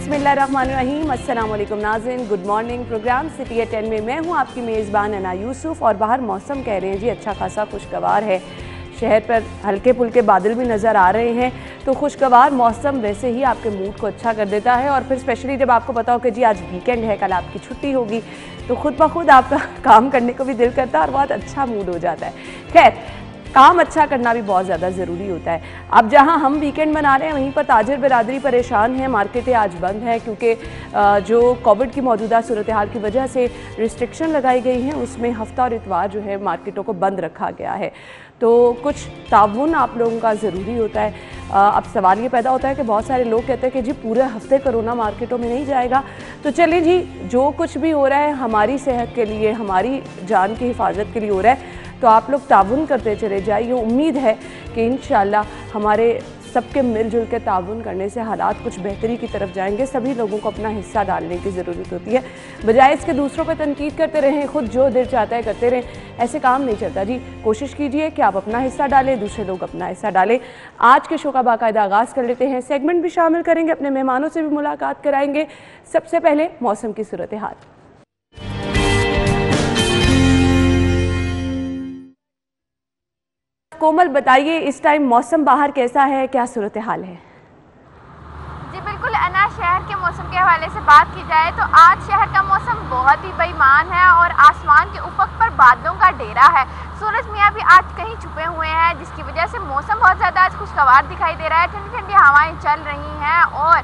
बिस्मिल्लाहिर्रहमानिर्रहीम, अस्सलाम वालेकुम नाज़रीन, good morning. Programme city at 10 में मैं हूं आपकी मेज़बान अना यूसुफ। और बाहर मौसम कह रहे हैं जी अच्छा खासा खुशगवार है। शहर पर हल्के फुल्के बादल भी नज़र आ रहे हैं, तो खुशगवार मौसम वैसे ही आपके मूड को अच्छा कर देता है। और फिर स्पेशली जब आपको पता हो कि जी आज वीकेंड है, कल आपकी छुट्टी होगी, तो खुद ब खुद आपका काम करने को भी दिल करता है और बहुत अच्छा मूड हो जाता है। खैर, काम अच्छा करना भी बहुत ज़्यादा ज़रूरी होता है। अब जहां हम वीकेंड मना रहे हैं वहीं पर ताजिर बिरादरी परेशान है। मार्केटें आज बंद हैं क्योंकि जो कोविड की मौजूदा सूरत हाल की वजह से रिस्ट्रिक्शन लगाई गई हैं, उसमें हफ्ता और इतवार जो है मार्केटों को बंद रखा गया है। तो कुछ ताउन आप लोगों का ज़रूरी होता है। अब सवाल ये पैदा होता है कि बहुत सारे लोग कहते हैं कि जी पूरे हफ्ते कोरोना मार्केटों में नहीं जाएगा। तो चलिए जी, जो कुछ भी हो रहा है हमारी सेहत के लिए, हमारी जान की हिफाजत के लिए हो रहा है, तो आप लोग ताउन करते चले जाइए। उम्मीद है कि इंशाल्लाह हमारे सबके मिलजुल के ताउन करने से हालात कुछ बेहतरी की तरफ जाएंगे। सभी लोगों को अपना हिस्सा डालने की ज़रूरत होती है, बजाय इसके दूसरों पर तनकीद करते रहें, खुद जो दिल चाहता है करते रहें। ऐसे काम नहीं चलता जी। कोशिश कीजिए कि आप अपना हिस्सा डालें, दूसरे लोग अपना हिस्सा डालें। आज के शो का बाकायदा आगाज़ कर लेते हैं। सेगमेंट भी शामिल करेंगे, अपने मेहमानों से भी मुलाकात कराएंगे। सबसे पहले मौसम की सूरत हाल। कोमल, बताइए इस टाइम मौसम बाहर कैसा है, क्या सूरत हाल है? जी बिल्कुल अना, शहर के मौसम के हवाले से बात की जाए तो आज शहर का मौसम बहुत ही बेईमान है और आसमान के उफक पर बादलों का डेरा है। सूरज मियाँ भी आज कहीं छुपे हुए हैं, जिसकी वजह से मौसम बहुत ज़्यादा आज खुशगवार दिखाई दे रहा है। ठंडी ठंडी हवाएं चल रही हैं और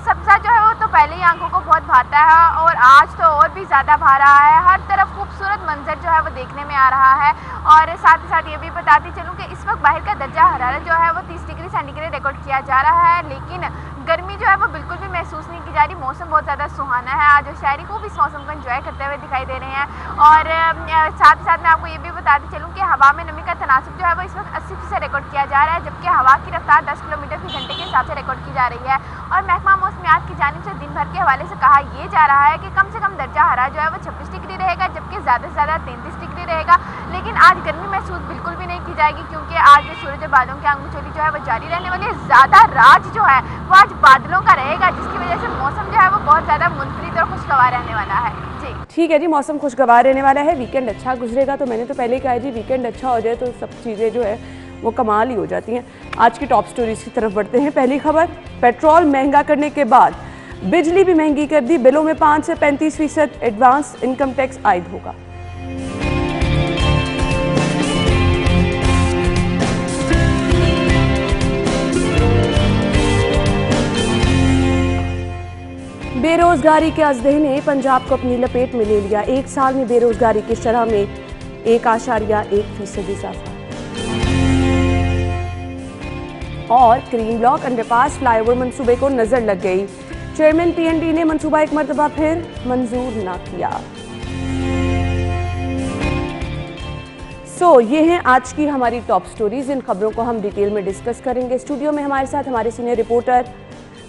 सब्ज़ा जो है वो तो पहले ही आंखों को बहुत भाता है और आज तो और भी ज़्यादा भा रहा है। हर तरफ खूबसूरत मंजर जो है वो देखने में आ रहा है। और साथ ही साथ ये भी बताती चलूँ कि इस वक्त बाहर का दर्जा हरारत जो है वो 30 डिग्री सेंटीग्रेड रिकॉर्ड किया जा रहा है, लेकिन गर्मी जो है वो बिल्कुल भी महसूस नहीं की जा रही। मौसम बहुत ज़्यादा सुहाना है। आज शहरी को भी इस मौसम को एंजॉय करते हुए दिखाई दे रहे हैं। और साथ ही साथ मैं आपको ये भी बताती चलूँ कि हवा में नमी का तनासुब जो है वो इस वक्त 80% रिकॉर्ड किया जा रहा है, जबकि हवा की रफ्तार 10 किलोमीटर फी घंटे के हिसाब से रिकॉर्ड की जा रही है। और महकमा मौसमियात की जानिब से दिन भर के हवाले से कहा यह जा रहा है कि कम से कम दर्जा हरा जो है वो 26 डिग्री रहेगा, जबकि ज़्यादा से ज़्यादा 33 डिग्री रहेगा। लेकिन आज गर्मी महसूस बिल्कुल भी नहीं की जाएगी, क्योंकि आज सूरज बादलों की आंगुचोली जो है वो जारी रहने वाली है। ज़्यादा राज जो है वो आज बादलों का रहेगा, जिसकी वजह से मौसम जो है वो बहुत ज़्यादा मुनफरिद और खुशगवार रहने वाला है। जी ठीक है जी, मौसम खुशगवार रहने वाला है, वीकेंड अच्छा गुजरेगा। तो मैंने तो पहले ही कहा जी, वीकेंड अच्छा हो जाए तो सब चीज़ें जो है वो कमाल ही हो जाती हैं। आज की टॉप स्टोरीज की तरफ बढ़ते हैं। पहली खबर, पेट्रोल महंगा करने के बाद बिजली भी महंगी कर दी। बिलों में 5 से 35% एडवांस इनकम टैक्स आयद होगा। बेरोजगारी के अजदह ने पंजाब को अपनी लपेट में ले लिया। एक साल में बेरोजगारी की शरह में 1.1% इजाफा। और क्रीम ब्लॉक अंडरपास फ्लाईओवर मंसूबे को नजर लग गई। चेयरमैन पीएनडी ने मंसूबा एक मरतबा फिर मंजूर ना किया। ये हैं आज की हमारी टॉप स्टोरीज। इन खबरों को हम डिटेल में डिस्कस करेंगे। स्टूडियो में हमारे साथ हमारे सीनियर रिपोर्टर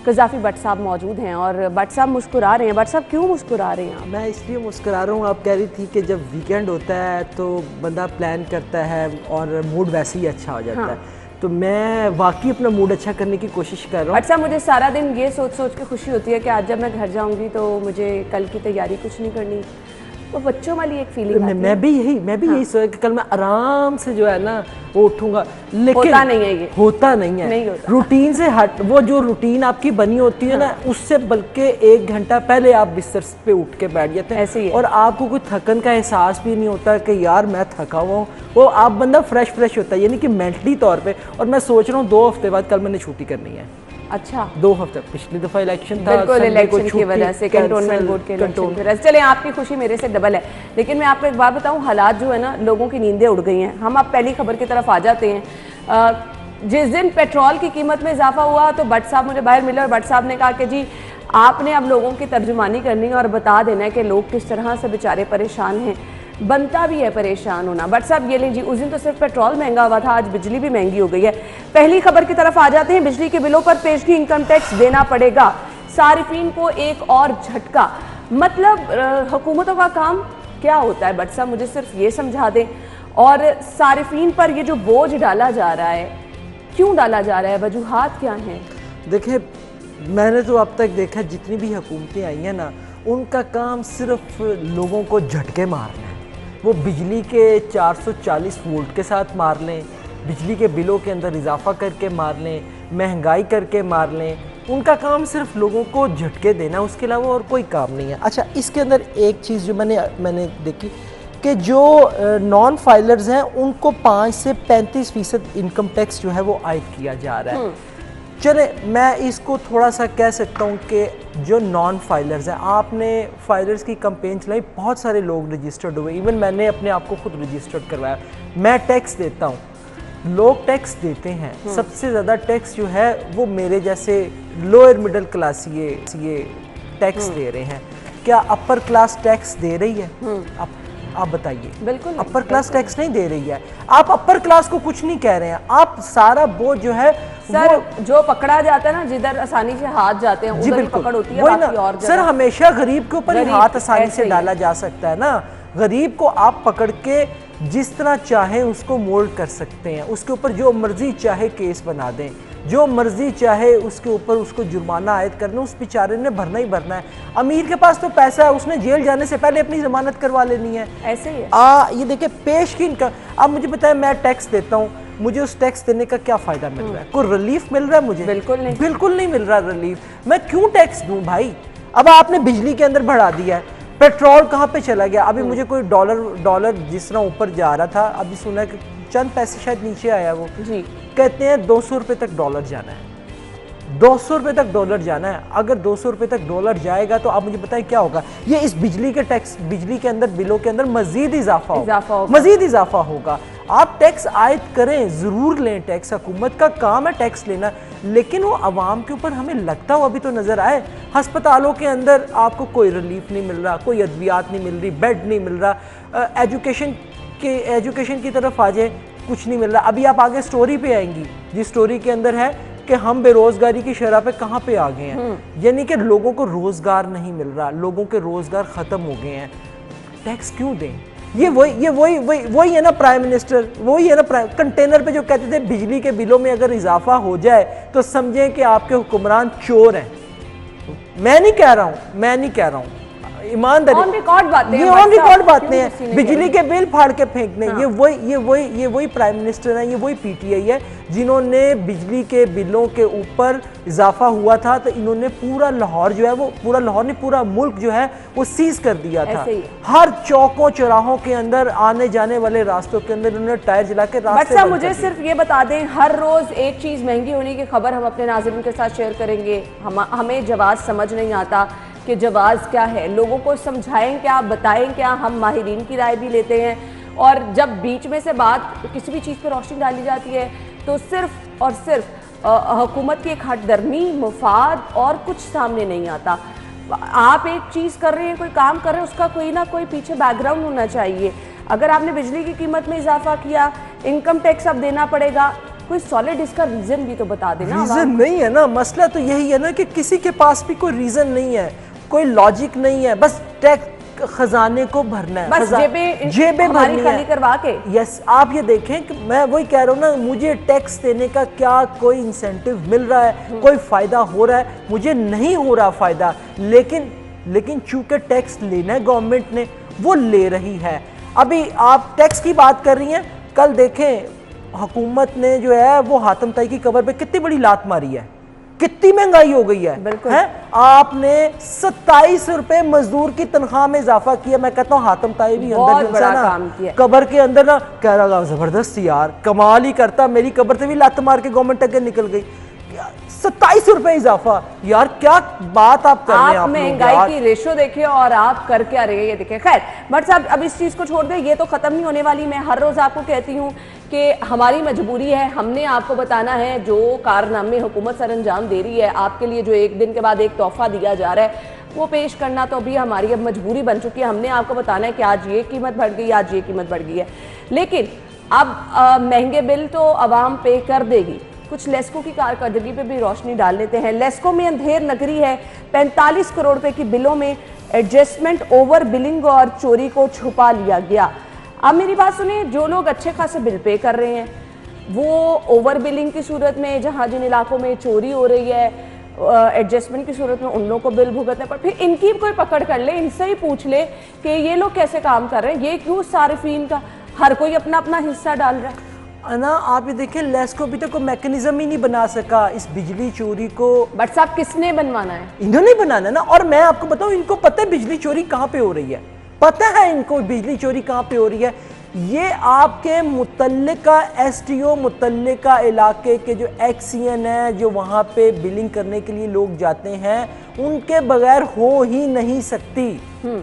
कज़ाफ़ी भट्ट साहब मौजूद हैं। और भट्ट साहब मुस्कुरा रहे हैं। भट्ट साहब क्यों मुस्कुरा रहे हैं? मैं इसलिए मुस्कुरा रहा हूँ, आप कह रही थी कि जब वीकेंड होता है तो बंदा प्लान करता है और मूड वैसे ही अच्छा हो जाता है। तो मैं वाकई अपना मूड अच्छा करने की कोशिश कर रहा हूँ। अच्छा, मुझे सारा दिन ये सोच सोच के खुशी होती है कि आज जब मैं घर जाऊँगी तो मुझे कल की तैयारी कुछ नहीं करनी। वो बच्चों वाली एक फीलिंग आती है। मैं भी यही सोचा कि कल मैं आराम से जो है ना वो उठूंगा, लेकिन होता नहीं है। ये होता नहीं है, नहीं होता। रूटीन से हट, वो जो रूटीन आपकी बनी होती है ना, उससे बल्कि 1 घंटा पहले आप बिस्तर पे उठ के बैठ जाते हैं। ऐसे ही है। और आपको कोई थकन का एहसास भी नहीं होता कि यार मैं थका हुआ हूँ। वो आप बंदा फ्रेश होता है, यानी कि मेंटली तौर पे। और मैं सोच रहा हूँ 2 हफ्ते बाद कल मैंने छुट्टी करनी है। अच्छा, 2 हफ्ते। पिछली दफा इलेक्शन था, बिल्कुल इलेक्शन की वजह से, कैंटोनमेंट बोर्ड के इलेक्शन की वजह से। चले, आपकी खुशी मेरे से डबल है। लेकिन मैं आपको एक बात बताऊं, हालात जो है ना, लोगों की नींदें उड़ गई हैं। हम अब पहली खबर की तरफ आ जाते हैं। जिस दिन पेट्रोल की कीमत में इजाफा हुआ तो भट्ट साहब मुझे बाहर मिले और भट्ट साहब ने कहा कि जी आपने अब लोगों की तर्जुमानी करनी है और बता देना है कि लोग किस तरह से बेचारे परेशान हैं। बनता भी है परेशान होना। बट साहब ये लीजिए, उस दिन तो सिर्फ पेट्रोल महंगा हुआ था, आज बिजली भी महंगी हो गई है। पहली खबर की तरफ आ जाते हैं। बिजली के बिलों पर पेशगी इनकम टैक्स देना पड़ेगा, सारिफीन को एक और झटका। मतलब हुकूमतों का काम क्या होता है? बट साहब मुझे सिर्फ ये समझा दें। और सारिफीन पर ये जो बोझ डाला जा रहा है, क्यों डाला जा रहा है, वजूहात क्या हैं? देखिए, मैंने तो अब तक देखा जितनी भी हुकूमतें आई हैं ना, उनका काम सिर्फ लोगों को झटके मारना है। वो बिजली के 440 वोल्ट के साथ मार लें, बिजली के बिलों के अंदर इजाफा करके मार लें, महंगाई करके मार लें, उनका काम सिर्फ लोगों को झटके देना, उसके अलावा और कोई काम नहीं है। अच्छा, इसके अंदर एक चीज़ जो मैंने देखी कि जो नॉन फाइलर्स हैं उनको 5 से 35% इनकम टैक्स जो है वो आयद किया जा रहा है। चले, मैं इसको थोड़ा सा कह सकता हूँ कि जो नॉन फाइलर्स हैं, आपने फाइलर्स की कंपेन चलाई, बहुत सारे लोग रजिस्टर्ड हुए, इवन मैंने अपने आप को खुद रजिस्टर्ड करवाया। मैं टैक्स देता हूँ, लोग टैक्स देते हैं, सबसे ज़्यादा टैक्स जो है वो मेरे जैसे लोअर मिडिल क्लास ये टैक्स दे रहे हैं। क्या अपर क्लास टैक्स दे रही है? आप बताइए। बिल्कुल अपर क्लास टैक्स नहीं दे रही है। आप अपर क्लास को कुछ नहीं कह रहे हैं, आप सारा बोझ जो है सर जो पकड़ा जाता है ना, जिधर आसानी से हाथ जाते हैं उधर ही पकड़ होती है, बाकी और सर हमेशा गरीब के ऊपर ही हाथ आसानी से डाला जा सकता है ना। गरीब को आप पकड़ के जिस तरह चाहे उसको मोल्ड कर सकते हैं, उसके ऊपर जो मर्जी चाहे केस बना दें, जो मर्जी चाहे उसके ऊपर उसको जुर्माना आयद करना, उस बेचारे ने भरना ही भरना है। अमीर के पास तो पैसा है, उसने जेल जाने से पहले अपनी जमानत करवा लेनी है। ऐसे ही है। ये देखिए पेश की इनका। अब मुझे बताएं, मैं टैक्स देता हूँ, मुझे उस टैक्स देने का क्या फायदा मिल रहा है? कोई रिलीफ मिल रहा है मुझे? बिल्कुल नहीं मिल रहा रिलीफ। मैं क्यों टैक्स दूं भाई? अब आपने बिजली के अंदर बढ़ा दिया है, पेट्रोल कहाँ पे चला गया? अभी मुझे कोई डॉलर जिस तरह ऊपर जा रहा था, अभी सुना है कि चंद पैसे शायद नीचे आया वो जी, कहते हैं 200 रुपये तक डॉलर जाना है, 200 रुपये तक डॉलर जाना है। अगर 200 रुपये तक डॉलर जाएगा तो आप मुझे बताएं क्या होगा? ये इस बिजली के टैक्स, बिजली के अंदर बिलों के अंदर मजीद इजाफा होगा, मजीद इजाफा होगा। आप टैक्स आयद करें, ज़रूर लें टैक्स, हुकूमत का काम है टैक्स लेना, लेकिन वो आवाम के ऊपर हमें लगता हो अभी तो नज़र आए। हस्पतालों के अंदर आपको कोई रिलीफ नहीं मिल रहा, कोई अद्वियात नहीं मिल रही, बेड नहीं मिल रहा, एजुकेशन की तरफ आ जाए, कुछ नहीं मिल रहा। अभी आप आगे स्टोरी पे आएंगी, जिस स्टोरी के अंदर है कि हम बेरोजगारी की शरह पे कहाँ पे आ गए हैं, यानी कि लोगों को रोजगार नहीं मिल रहा, लोगों के रोजगार खत्म हो गए हैं। टैक्स क्यों दें? ये वही है ना प्राइम मिनिस्टर, वही है ना कंटेनर पे जो कहते थे बिजली के बिलों में अगर इजाफा हो जाए तो समझें कि आपके हुक्मरान चोर हैं। मैं नहीं कह रहा हूँ, ईमानदारी ऑन रिकॉर्ड बातें, ये ऑन रिकॉर्ड बातें हैं। बिजली के बिल फाड़ के फेंकने, हाँ। ये वही प्राइम मिनिस्टर है, ये वही पीटीआई है जिन्होंने बिजली के बिलों के ऊपर इजाफा हुआ था तो इन्होंने पूरा लाहौर जो है वो, पूरा लाहौर नहीं पूरा मुल्क जो है वो सीज कर दिया था। हर चौकों चौराहों के अंदर, आने जाने वाले रास्तों के अंदर इन्होंने टायर जला के रास्ते। अच्छा मुझे सिर्फ ये बता दें, हर रोज एक चीज महंगी होने की खबर हम अपने नाज़रीन के साथ शेयर करेंगे। हमें जवाब समझ नहीं आता कि जवाब क्या है, लोगों को समझाएं क्या, बताएं क्या, हम माहिरीन की राय भी लेते हैं। और जब बीच में से बात किसी भी चीज़ पर रोशनी डाली जाती है तो सिर्फ और सिर्फ हुकूमत की एक हटदर्मी, मुफाद और कुछ सामने नहीं आता। आप एक चीज़ कर रहे हैं, कोई काम कर रहे हैं, उसका कोई ना कोई पीछे बैकग्राउंड होना चाहिए। अगर आपने बिजली की कीमत में इजाफा किया, इनकम टैक्स अब देना पड़ेगा, कोई सॉलिड इसका रीज़न भी तो बता देना। रीज़न नहीं है ना, मसला तो यही है ना कि किसी के पास भी कोई रीज़न नहीं है, कोई लॉजिक नहीं है, बस टैक्स खजाने को भरना है, बस जेबें भरनी खाली करवा के। यस, आप ये देखें कि मैं वही कह रहा हूँ ना, मुझे टैक्स देने का क्या कोई इंसेंटिव मिल रहा है, कोई फायदा हो रहा है? मुझे नहीं हो रहा फायदा, लेकिन चूंकि टैक्स लेना है गवर्नमेंट ने, वो ले रही है। अभी आप टैक्स की बात कर रही हैं, कल देखें हुकूमत ने जो है वो हातम ताई की कब्र पे कितनी बड़ी लात मारी है, कितनी महंगाई हो गई है। आपने 27 रुपए मजदूर की तनख्वाह में इजाफा किया। मैं कहता हूँ हातम ताई भी अंदर बड़ा काम किया, कब्र के अंदर ना कह रहा जबरदस्त यार, कमाल ही करता, मेरी कब्र से भी लात मार के गवर्नमेंट अगर निकल गई। 27 रुपए इजाफा, यार क्या बात आप कर रहे हैं? आप महंगाई की रेशो देखिए और आप कर क्या रहे हैं ये देखिए। खैर भट्ट साहब, अब इस चीज को छोड़ दें, ये तो खत्म नहीं होने वाली। मैं हर रोज आपको कहती हूँ कि हमारी मजबूरी है, हमने आपको बताना है जो कारनामे हुकूमत सर अंजाम दे रही है, आपके लिए जो एक दिन के बाद एक तोहफा दिया जा रहा है वो पेश करना तो अभी हमारी अब मजबूरी बन चुकी है। हमने आपको बताना है कि आज ये कीमत बढ़ गई, आज ये कीमत बढ़ गई है, लेकिन अब महंगे बिल तो आवाम पे कर देगी। कुछ लेस्को की कारकर्दगी पे भी रोशनी डाल लेते हैं। लेस्को में अंधेर नगरी है, 45 करोड़ रुपए की बिलों में एडजस्टमेंट, ओवर बिलिंग और चोरी को छुपा लिया गया। अब मेरी बात सुनिए, जो लोग अच्छे खासे बिल पे कर रहे हैं वो ओवर बिलिंग की सूरत में, जहां जिन इलाकों में चोरी हो रही है एडजस्टमेंट की सूरत में उन लोगों को बिल भुगतने पर, फिर इनकी कोई पकड़ कर ले, इनसे ही पूछ ले कि ये लोग कैसे काम कर रहे हैं, ये क्यों सारिफीन का हर कोई अपना अपना हिस्सा डाल रहा है ना। आप ये देखिए लेस्को अभी तक कोई मैकेनिज्म ही नहीं बना सका इस बिजली चोरी को। बट साहब किसने बनवाना है? इन्होंने बनाना ना। और मैं आपको बताऊं, इनको पता है बिजली चोरी कहाँ पे हो रही है, पता है इनको बिजली चोरी कहाँ पे हो रही है। ये आपके मुतल्लिका एसटीओ मुतल्लिका इलाके के जो एक्सीएन है, जो वहाँ पे बिलिंग करने के लिए लोग जाते हैं, उनके बगैर हो ही नहीं सकती,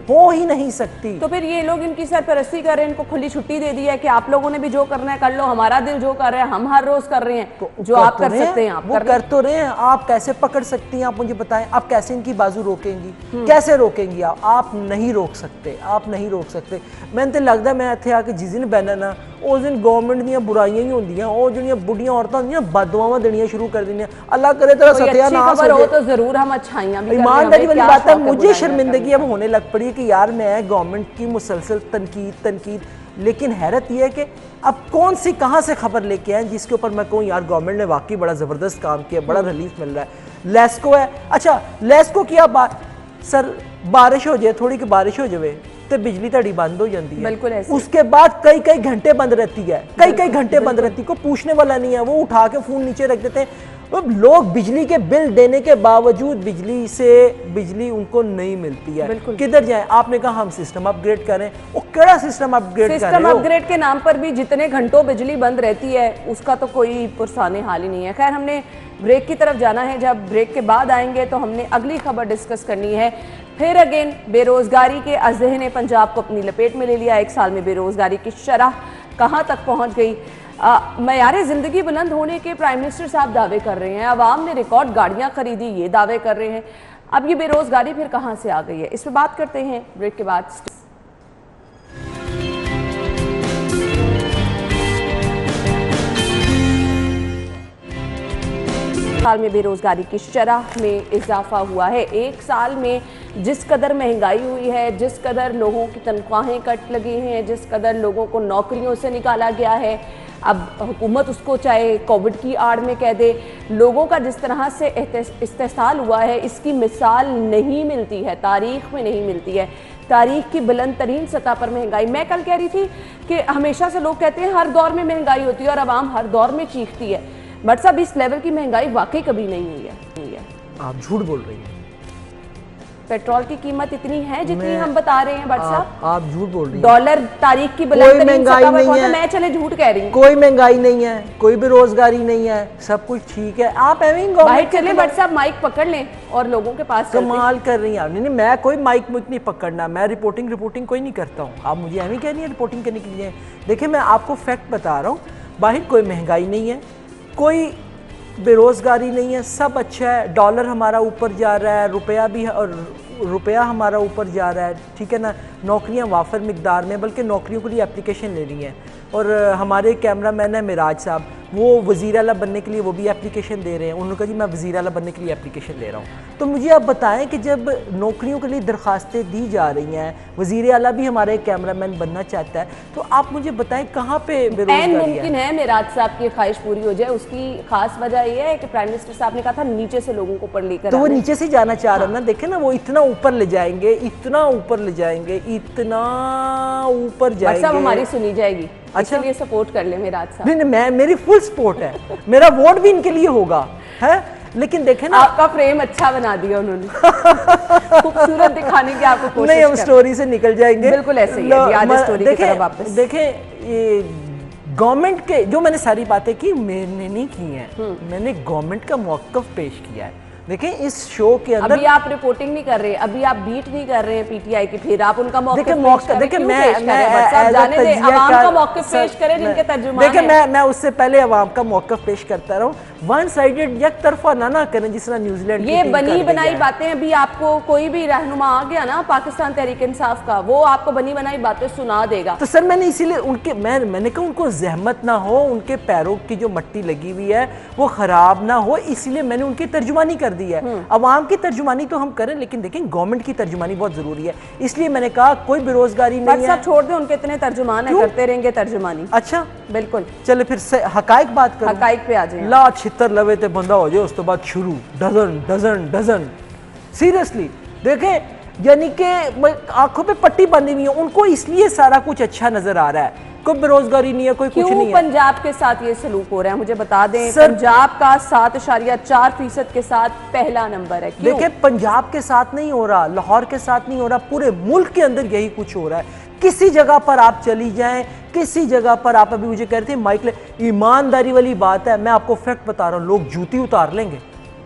हो ही नहीं सकती। तो फिर ये लोग इनकी सरपरस्ती कर रहे हैं, इनको खुली छुट्टी दे दी है कि आप लोगों ने भी जो करना है कर लो, हमारा दिल जो कर रहा है हम हर रोज कर रहे हैं, जो आप कर सकते हैं आप वो कर तो रहे हैं। आप कैसे पकड़ सकती हैं, आप मुझे बताएं, आप कैसे इनकी बाजू रोकेंगी, कैसे रोकेंगी आप नहीं रोक सकते, आप नहीं रोक सकते। मैंने तो लगता मैं इत्थे आके जिस दिन बहना ना, उस दिन गवर्नमेंट दी बुराइयां ही होंदियां, और जो बुढ़ियां औरतां होंदियां बददुआवां देनियां शुरू कर देनियां। अल्लाह करे तेरा सत्यानाश हो जाए। तो जरूर हम अच्छाइयां भी ईमानदारी वाली बात है। मुझे शर्मिंदगी अब होने लग पड़ी है कि यार मैं गवर्नमेंट की मुसलसल तनकीद, लेकिन हैरत यह है कि अब कौन सी कहाँ से खबर लेके आए जिसके ऊपर मैं कहूँ यार गवर्नमेंट ने वाकई बड़ा ज़बरदस्त काम किया, बड़ा रिलीफ मिल रहा है। लेस्को है, अच्छा लेस्को की आप सर बारिश हो जाए, थोड़ी की बारिश हो जाए तो बिजली तड़ी बंद हो जाती है, बिल्कुल ऐसे। उसके बाद कई घंटे बंद रहती है, कई घंटे बंद रहती है, कोई पूछने वाला नहीं है, वो उठा के फोन नीचे रख देते हैं। अब लोग बिजली के बिल देने के बावजूद बिजली उनको नहीं मिलती है, किधर जाएं? आपने कहा हम सिस्टम अपग्रेड करें, वो केड़ा सिस्टम अपग्रेड कर रहे हो? सिस्टम अपग्रेड के नाम पर भी जितने घंटों बिजली बंद रहती है उसका तो कोई पुरसाने हाल ही नहीं है। खैर हमने ब्रेक की तरफ जाना है, जब ब्रेक के बाद आएंगे तो हमने अगली खबर डिस्कस करनी है। फिर अगेन बेरोजगारी के अजह ने पंजाब को अपनी लपेट में ले लिया। 1 साल में बेरोजगारी की शरह कहाँ तक पहुँच गई? मयारे ज़िंदगी बुलंद होने के प्राइम मिनिस्टर साहब दावे कर रहे हैं, अवाम ने रिकॉर्ड गाड़ियाँ खरीदी, ये दावे कर रहे हैं। अब ये बेरोजगारी फिर कहाँ से आ गई है, इस पर बात करते हैं ब्रेक के बाद। साल में बेरोजगारी की शरह में इजाफा हुआ है। 1 साल में जिस कदर महंगाई हुई है, जिस कदर लोगों की तनख्वाहें कट लगी हैं, जिस कदर लोगों को नौकरियों से निकाला गया है, अब हुकूमत उसको चाहे कोविड की आड़ में कह दे, लोगों का जिस तरह से इस्तेसाल हुआ है इसकी मिसाल नहीं मिलती है, तारीख में नहीं मिलती है। तारीख की बुलंद तरीन सतह पर महंगाई। मैं कल कह रही थी कि हमेशा से लोग कहते हैं हर दौर में महंगाई होती है और आवाम हर दौर में चीखती है, बट साहब इस लेवल की महंगाई वाकई कभी नहीं हुई है। आप झूठ बोल रही हैं। पेट्रोल की कीमत इतनी है जितनी हम बता रहे हैं, बट साहब आप झूठ बोल रही हैं। डॉलर तारीख की बुलंद तरीन सतह पर पहुंचा, मैं चले झूठ कह रही हूँ। कोई महंगाई नहीं है, कोई बेरोजगारी नहीं है, सब कुछ ठीक है। आप बाहर चले बट साहब माइक पकड़ लें और लोगों के पास कमाल कर रही हैं। नहीं, मैं कोई माइक नहीं पकड़ना, मैं रिपोर्टिंग कोई नहीं करता हूँ। आप मुझे एवं कह रही है रिपोर्टिंग करने के लिए। देखिए मैं आपको फैक्ट बता रहा हूँ, बाहर कोई महंगाई नहीं है, कोई बेरोजगारी नहीं है, सब अच्छा है। डॉलर हमारा ऊपर जा रहा है, रुपया भी, और रुपया हमारा ऊपर जा रहा है, ठीक है ना। नौकरियां वाफर मिकदार में, बल्कि नौकरियों के लिए एप्लीकेशन ले रही हैं। और हमारे कैमरामैन है मिराज साहब, वो वज़ीर आला बनने के लिए वो भी एप्लीकेशन दे रहे हैं। उन्होंने कहा जी मैं वज़ीर आला बनने के लिए एप्लीकेशन दे रहा हूँ। तो मुझे आप बताएं कि जब नौकरियों के लिए दरखास्तें दी जा रही हैं, वज़ीर आला भी हमारा एक कैमरामैन बनना चाहता है, तो आप मुझे बताएं कहाँ पे बेरोजगारी है? मुमकिन है मिराज साहब की ख्वाहिश पूरी हो जाए। उसकी खास वजह यह है कि प्राइम मिनिस्टर साहब ने कहा था नीचे से लोगों को ऊपर लेकर, तो वो नीचे से जाना चाह रहा है ना। देखे ना, वो इतना ऊपर ले जाएंगे, इतना ऊपर ले जाएंगे, इतना ऊपर जाएंगे। हमारी सुनी जाएगी, अच्छा इसलिए सपोर्ट कर ले मिराज साहब। नहीं, मेरी फुल सपोर्ट है, मेरा वोट भी इनके लिए होगा है। लेकिन देखे ना, आपका फ्रेम अच्छा बना दिया उन्होंने, खूबसूरत दिखाने की आपको कोशिश। नहीं, हम स्टोरी से निकल जाएंगे, बिल्कुल ऐसे ही है। आज स्टोरी की तरफ वापस देखें। ये गवर्नमेंट के जो मैंने सारी बातें की मैंने नहीं की हैं, मैंने गवर्नमेंट का मौक़िफ़ पेश किया है। देखें इस शो के अंदर अभी आप रिपोर्टिंग नहीं कर रहे, अभी आप बीट नहीं कर रहे हैं पीटीआई की, फिर आप उनका मौक़िफ़ देखिए मैं उससे पहले अवाम का मौक़िफ़ पेश करता रहूं। वन साइडेड एक तरफा ना करें जिस तरह न्यूजीलैंड ये बनी बनाई बातें। अभी आपको कोई भी रहनुमा आ गया ना पाकिस्तान तहरीक इंसाफ का, वो आपको बनी बनाई बातें सुना देगा। तो सर मैंने इसीलिए उनके मैंने कहा उनको जहमत ना हो, उनके पैरों की जो मट्टी लगी हुई है वो खराब ना हो, इसलिए मैंने उनकी तर्जुमानी कर दी है। अवाम की तर्जुमानी तो हम करें, लेकिन देखें गवर्नमेंट की तर्जुमानी बहुत जरूरी है। इसलिए मैंने कहा कोई बेरोजगारी नहीं है। छोड़ दे, उनके इतने तर्जुमान है, करते रहेंगे तर्जुमानी। अच्छा बिल्कुल, चले फिर हकाइक बात करें, हकाइक पे आ जाए। ला अच्छी चित्तर लवे ते बंदा हो जाए उस तो बाद शुरू डजन डजन डजन। सीरियसली देखें, यानी कि आंखों पे पट्टी बंधी हुई है, उनको इसलिए सारा कुछ अच्छा नजर आ रहा है, कोई बेरोजगारी नहीं है, कोई कुछ नहीं है। पंजाब के साथ ये सलूक हो रहा है मुझे बता दें। पंजाब का 7.4% के साथ पहला नंबर है। देखिए पंजाब के साथ नहीं हो रहा, लाहौर के साथ नहीं हो रहा, पूरे मुल्क के अंदर यही कुछ हो रहा है। किसी जगह पर आप चली जाएं, किसी जगह पर आप, अभी मुझे कह रहे थे माइक, ईमानदारी वाली बात है, मैं आपको फैक्ट बता रहा हूं, लोग जूती उतार लेंगे,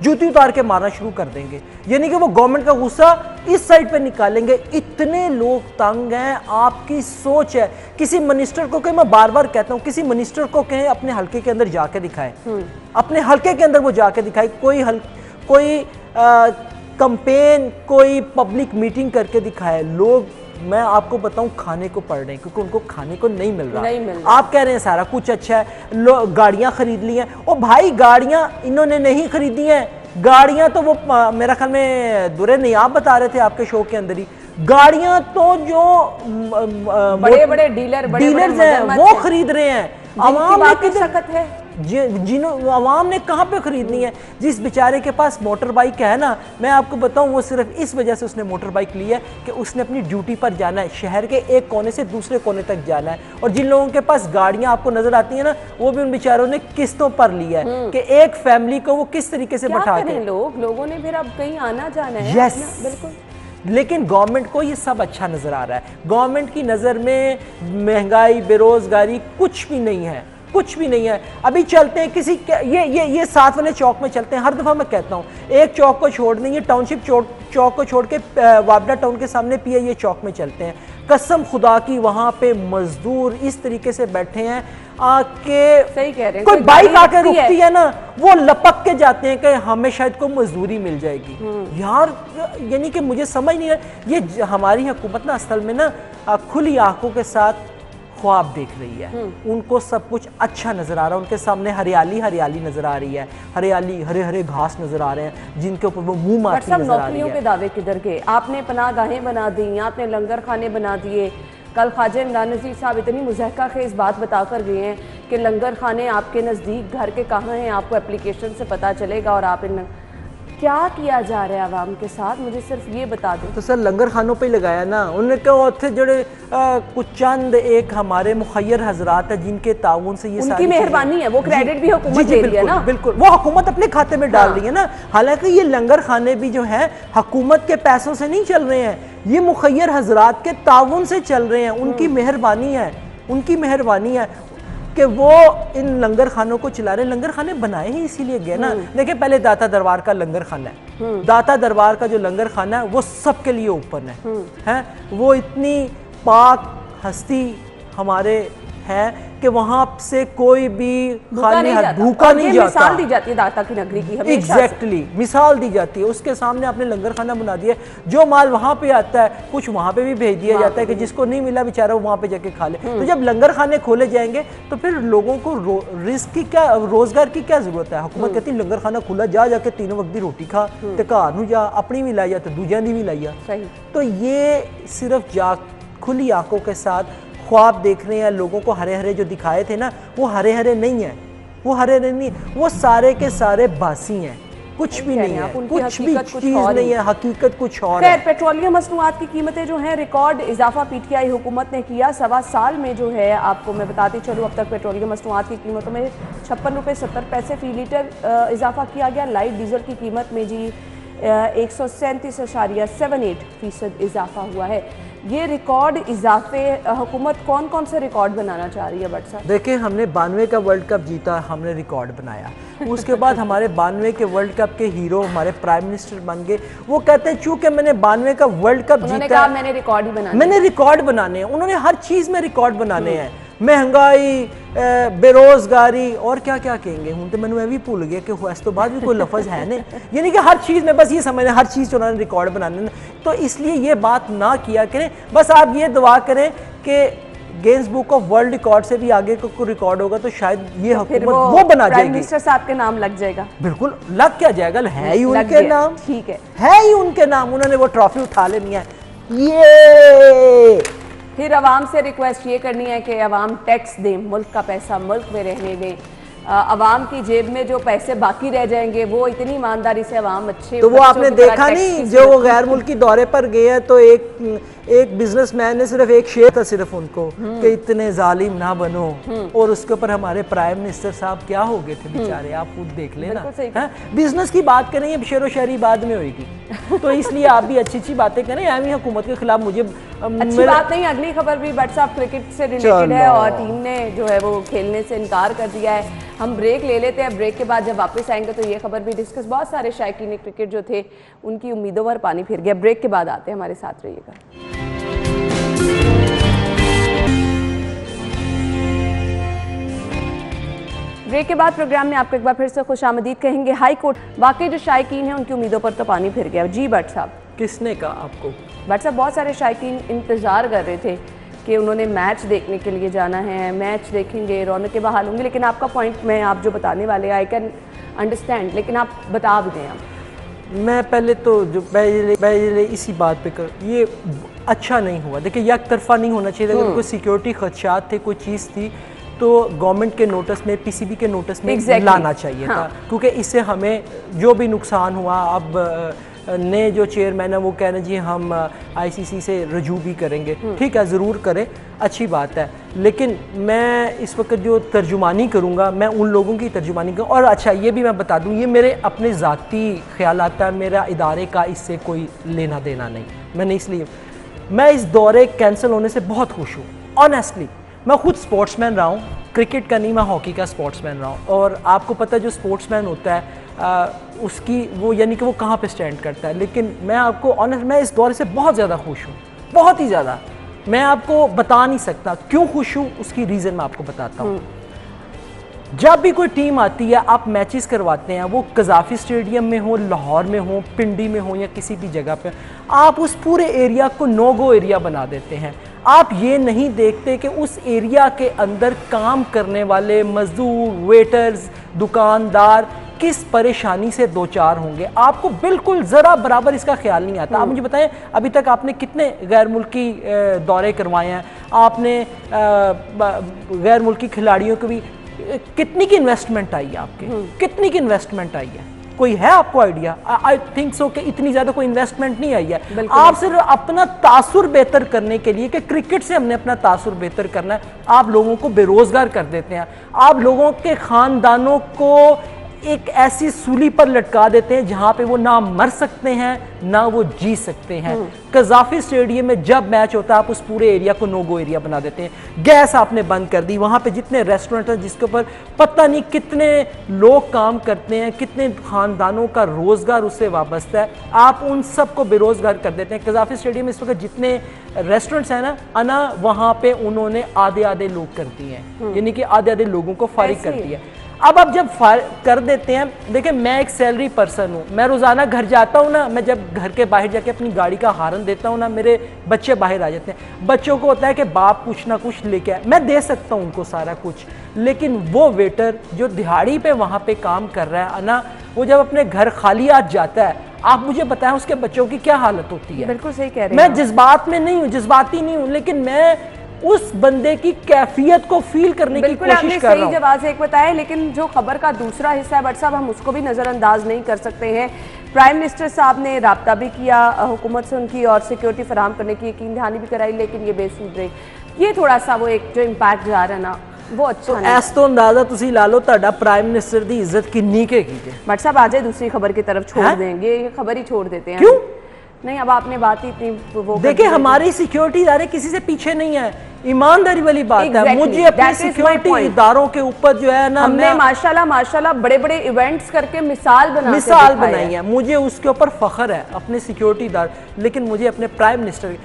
जूती उतार के मारना शुरू कर देंगे, यानी कि वो गवर्नमेंट का गुस्सा इस साइड पे निकालेंगे। इतने लोग तंग हैं, आपकी सोच है। किसी मिनिस्टर को कहें, मैं बार बार कहता हूं, किसी मिनिस्टर को कहें अपने हल्के के अंदर जाके दिखाए, अपने हल्के के अंदर वो जाके दिखाए, कोई कंपेन, कोई पब्लिक मीटिंग करके दिखाए। लोग, मैं आपको बताऊं, खाने को पड़ रहे हैं क्योंकि उनको खाने को नहीं मिल रहा। आप कह रहे हैं सारा कुछ अच्छा है, गाड़ियां खरीद ली हैं। ओ भाई, गाड़ियां इन्होंने नहीं खरीदी हैं, गाड़ियां तो वो मेरा ख्याल में दुरे नहीं, आप बता रहे थे आपके शो के अंदर ही, गाड़ियां तो जो बड़े बड़े डीलर्स हैं वो खरीद रहे हैं। आवाम में कितनी ताकत है, अवाम ने कहाँ पे खरीदनी है? जिस बेचारे के पास मोटर बाइक है ना, मैं आपको बताऊं, वो सिर्फ इस वजह से उसने मोटर बाइक ली है कि उसने अपनी ड्यूटी पर जाना है, शहर के एक कोने से दूसरे कोने तक जाना है। और जिन लोगों के पास गाड़ियां आपको नजर आती है ना, वो भी उन बेचारों ने किस्तों पर लिया है कि एक फैमिली को वो किस तरीके से बैठा के, लोगों ने फिर अब कहीं आना जाना है। यस, बिल्कुल। लेकिन गवर्नमेंट को ये सब अच्छा नजर आ रहा है। गवर्नमेंट की नजर में महंगाई, बेरोजगारी कुछ भी नहीं है, कुछ भी नहीं है। अभी चलते हैं किसी ये साथ वाले चौक में चलते हैं। हर दफा मैं कहता हूँ, एक चौक को छोड़ देंगे, टाउनशिप चौक को छोड़ के वाबडा टाउन के सामने PIA चौक में चलते हैं। कसम खुदा की, वहां पे मजदूर इस तरीके से बैठे हैं आके, सही कह रहे हैं, कोई बाइक आके रुकती है ना, वो लपक के जाते हैं कि हमें शायद को मजदूरी मिल जाएगी। यार, यानी कि मुझे समझ नहीं है, ये हमारी हुकूमत ना असल में ना खुली आंखों के साथ ख्वाब देख रही है। उनको सब कुछ अच्छा नजर आ रहा है, उनके सामने हरियाली हरियाली नजर आ रही है, हरियाली, हरे हरे घास नजर आ रहे हैं जिनके ऊपर वो मुंह मारती नजर आ रही है। नौकरियों के दावे किधर गए? आपने पनाहगाहें बना दी, आपने लंगर खाने बना दिए। कल ख्वाजा इमरान नज़ीर साहब इतनी मुज़हका खेज़ बात बताकर गए हैं कि लंगर खाने आपके नज़दीक घर के कहाँ हैं, आपको एप्लीकेशन से पता चलेगा। और आप इन क्या किया जा रहा है आवाम के साथ, मुझे सिर्फ ये बता दें। तो सर लंगर खानों पे लगाया ना उन्होंने, क्या उत्थे जड़े कुछ चंद एक हमारे मुखय्यर हजरात है जिनके ताउन से ये उनकी मेहरबानी है, वो क्रेडिट भी हुकूमत दे रही है ना। बिल्कुल, वो हुकूमत अपने खाते में डाल रही है ना। हालांकि ये लंगर खाने भी जो है हुकूमत के पैसों से नहीं चल रहे हैं, ये मुखय्यर हजरात के ताउन से चल रहे हैं। उनकी मेहरबानी है, उनकी मेहरबानी है कि वो इन लंगर खानों को चला रहे। लंगर खाने बनाए ही इसीलिए गए ना। देखिए, पहले दाता दरबार का लंगर खाना है, दाता दरबार का जो लंगर खाना है वो सबके लिए ओपन है। वो इतनी पाक हस्ती हमारे हैं कि वहां से कोई भी खाली हाथ भूखा नहीं जाता। मिसाल दी जाती है दाता की नगरी की, एग्जैक्टली मिसाल दी जाती है। उसके सामने आपने लंगर खाना बना दिया, जो माल वहां पे आता है कुछ वहां पे भी भेज दिया जाता है कि जिसको नहीं मिला बेचारा वो वहां पे जाके खा ले। तो जब लंगर खाने खोले जाएंगे तो फिर लोगों को रिस्क की क्या, रोजगार की क्या जरूरत है? हुकूमत कहती है लंगर खाना खुला, जाके तीनों वक्त की रोटी खा, ते घर नूं जा, अपनी भी लाई जा तो दूजियां दी भी लाई जा। तो ये सिर्फ खुली आंखों के साथ ख्वाब देख रहे हैं। लोगों को हरे हरे जो दिखाए थे ना, वो हरे हरे नहीं है, वो हरे हरे नहीं, वो सारे के सारे बासी हैं, कुछ भी नहीं है, कुछ भी चीज नहीं है, हकीकत कुछ और है। पेट्रोलियम मसनूआत की कीमतें जो हैं रिकॉर्ड इजाफा PTI हुकूमत ने किया। 1.25 साल में जो है, आपको मैं बताती चलूँ, अब तक पेट्रोलियम मसनूआत की कीमतों में 56 रुपये 70 पैसे फी लीटर इजाफा किया गया। लाइट डीजल की कीमत में जी 137.78% इजाफा हुआ है। ये रिकॉर्ड इजाफे हुकूमत कौन कौन से रिकॉर्ड बनाना चाह रही है भट्ट साहब? देखिए, हमने 92 का वर्ल्ड कप जीता, हमने रिकॉर्ड बनाया। उसके बाद हमारे 92 के वर्ल्ड कप के हीरो हमारे प्राइम मिनिस्टर बन गए। वो कहते हैं चूंकि मैंने 92 का वर्ल्ड कप जीता, मैंने रिकॉर्ड ही बनाने, मैंने रिकॉर्ड बनाने हैं। उन्होंने हर चीज में रिकॉर्ड बनाने हैं, महंगाई, बेरोजगारी और क्या क्या कहेंगे। हूँ तो मैंने भी भूल गया कि इस तो बाद भी कोई लफज है नहीं, यानी कि हर चीज़ में बस ये समझना, हर चीज़ उन्होंने रिकॉर्ड बनाने। तो इसलिए ये बात ना किया करें, बस आप ये दुआ करें कि Guinness book of world record से भी आगे को रिकॉर्ड होगा तो शायद ये हुकूमत वो बना जाएगी, प्राइम मिनिस्टर साहब के नाम लग जाएगा। बिल्कुल लग क्या जाएगा, है ही उनके नाम, ठीक है ही उनके नाम, उन्होंने वो ट्रॉफी उठा लेनी है। ये फिर अवाम से रिक्वेस्ट ये करनी है कि अवाम टैक्स दें, मुल्क का पैसा मुल्क में रहने दें। अवाम की जेब में जो पैसे बाकी रह जाएंगे वो इतनी ईमानदारी से अवाम अच्छे, तो वो आपने देखा नहीं, जो वो गैर मुल्की दौरे पर गए हैं तो एक बिजनेसमैन ने सिर्फ एक शेर था सिर्फ उनको कि इतने जालिम ना बनो, और उसके ऊपर हमारे प्राइम मिनिस्टर साहब क्या हो गए थे बेचारे, आप खुद देख लेना। बिजनेस की बात करेंगे, शेरो शायरी बाद में होगी, तो इसलिए आप भी अच्छी अच्छी बातें करें। आमी हुकूमत के खिलाफ मुझे अच्छी बात नहीं। अगली खबर भी बट साहब क्रिकेट से रिलेटेड है और टीम ने जो है वो खेलने से इनकार कर दिया है। हम ब्रेक ले लेते हैं, ब्रेक के बाद जब वापस आएंगे तो ये खबर भी डिस्कस, बहुत सारे शायकीन क्रिकेट जो थे उनकी उम्मीदों पर पानी फिर गया। ब्रेक के बाद आते हैं, हमारे साथ रहिएगा। ब्रेक के बाद प्रोग्राम में आपको एक बार फिर से खुशामदीद कहेंगे। हाई कोर्ट, वाकई जो शायकीन हैं उनकी उम्मीदों पर तो पानी फिर गया। जी भट्ट साहब। किसने कहा आपको? भट्ट साहब, बहुत सारे शायकीन इंतज़ार कर रहे थे कि उन्होंने मैच देखने के लिए जाना है, मैच देखेंगे, रौनकें बहाल होंगी, लेकिन आपका पॉइंट मैं आप जो बताने वाले आई कैन अंडरस्टैंड, लेकिन आप बता भी दें। आप मैं पहले तो जो पहले इसी बात पे कर, ये अच्छा नहीं हुआ। देखिए, एक तरफा नहीं होना चाहिए। अगर कोई सिक्योरिटी खदशात थे, कोई चीज़ थी, तो गवर्नमेंट के नोटिस में, पीसीबी के नोटिस में लाना चाहिए था, क्योंकि इससे हमें जो भी नुकसान हुआ, अब ने जो चेयरमैन है वो कह रहे हैं जी हम आईसीसी से रजू भी करेंगे। ठीक है, ज़रूर करें, अच्छी बात है, लेकिन मैं इस वक्त जो तर्जुमानी करूँगा मैं उन लोगों की तर्जुमानी करूँ। और अच्छा, ये भी मैं बता दूँ, ये मेरे अपने ज़ाती ख्यालात है, मेरा इदारे का इससे कोई लेना देना नहीं। मैंने इसलिए मैं इस दौरे कैंसिल होने से बहुत खुश हूँ। ऑनेस्टली मैं खुद स्पोर्ट्समैन रहा हूँ, क्रिकेट का नहीं, मैं हॉकी का स्पोर्ट्समैन रहा हूँ। और आपको पता है जो स्पोर्ट्समैन होता है उसकी वो यानी कि वो कहाँ पे स्टैंड करता है। लेकिन मैं आपको ऑनेस्ट, मैं इस दौरे से बहुत ज़्यादा खुश हूँ, बहुत ही ज़्यादा। मैं आपको बता नहीं सकता क्यों खुश हूँ, उसकी रीज़न मैं आपको बताता हूँ। जब भी कोई टीम आती है, आप मैचेस करवाते हैं, वो कज़ाफ़ी स्टेडियम में हो, लाहौर में हो, पिंडी में हो या किसी भी जगह पे, आप उस पूरे एरिया को नो गो एरिया बना देते हैं। आप ये नहीं देखते कि उस एरिया के अंदर काम करने वाले मजदूर, वेटर्स, दुकानदार किस परेशानी से दो चार होंगे। आपको बिल्कुल ज़रा बराबर इसका ख्याल नहीं आता। आप मुझे बताएं, अभी तक आपने कितने गैर मुल्की दौरे करवाए हैं? आपने गैर मुल्की खिलाड़ियों को भी कितनी की इन्वेस्टमेंट आई है आपके? कितनी की इन्वेस्टमेंट आई है? कोई है आपको आइडिया? आई थिंक सो कि इतनी ज़्यादा कोई इन्वेस्टमेंट नहीं आई है। आप सिर्फ अपना तासुर बेहतर करने के लिए कि क्रिकेट से हमने अपना तासुर बेहतर करना है, आप लोगों को बेरोज़गार कर देते हैं। आप लोगों के ख़ानदानों को एक ऐसी सूली पर लटका देते हैं जहां पे वो ना मर सकते हैं ना वो जी सकते हैं। कज़ाफ़ी स्टेडियम में जब मैच होता है, आप उस पूरे एरिया को नो गो एरिया बना देते हैं। गैस आपने बंद कर दी। वहां पे जितने रेस्टोरेंट हैं जिसके ऊपर पता नहीं कितने लोग काम करते हैं, कितने खानदानों का रोजगार उससे वाबस्ता है, आप उन सबको बेरोजगार कर देते हैं। कज़ाफ़ी स्टेडियम में इस वक्त जितने रेस्टोरेंट्स हैं ना वहां पे उन्होंने आधे आधे लोग कर दिए हैं, यानी कि आधे आधे लोगों को फारिग कर दिया। अब आप जब कर देते हैं, देखिए मैं एक सैलरी पर्सन हूँ, मैं रोज़ाना घर जाता हूँ ना, मैं जब घर के बाहर जाके अपनी गाड़ी का हॉर्न देता हूँ ना, मेरे बच्चे बाहर आ जाते हैं। बच्चों को होता है कि बाप कुछ ना कुछ लेके आए, मैं दे सकता हूँ उनको सारा कुछ, लेकिन वो वेटर जो दिहाड़ी पे वहाँ पे काम कर रहा है ना, वो जब अपने घर खाली हाथ जाता है, आप मुझे बताएं उसके बच्चों की क्या हालत होती है। बिल्कुल सही कह रहे हैं। मैं जज्बात में नहीं हूँ, जज्बाती नहीं हूँ, लेकिन मैं उस बंदे की कैफियत को फील करने की कोशिश कर रहा हूं। सही जवाब एक बताया, लेकिन जो खबर का दूसरा हिस्सा है बट साहब, हम उसको भी नज़रअंदाज नहीं कर सकते हैं। प्राइम मिनिस्टर साहब ने राब्ता भी किया हुकूमत से उनकी, और सिक्योरिटी फराहम करने की यकीन दहानी भी कराई, लेकिन ये बेसूद रही। ये थोड़ा सा वो एक जो इम्पैक्ट जा रहा है ना, वो अच्छा नहीं। ऐस तो अंदाजा तुसी ला लो तुहाडा प्राइम मिनिस्टर दी इज्जत किन्नी के कीजे। बट साहब आ जाए दूसरी खबर की तरफ, छोड़ देंगे ये खबर ही छोड़ देते हैं। क्यों नहीं, अब आपने बात ही इतनी वो देखिए, हमारी सिक्योरिटी इदारे किसी से पीछे नहीं है, ईमानदारी वाली बात है। मुझे अपने सिक्योरिटी इदारों के ऊपर जो है ना, हमने माशाल्लाह बड़े बड़े इवेंट्स करके मिसाल बनाई है, मुझे उसके ऊपर फख्र है अपने सिक्योरिटी इदारे, लेकिन मुझे अपने प्राइम मिनिस्टर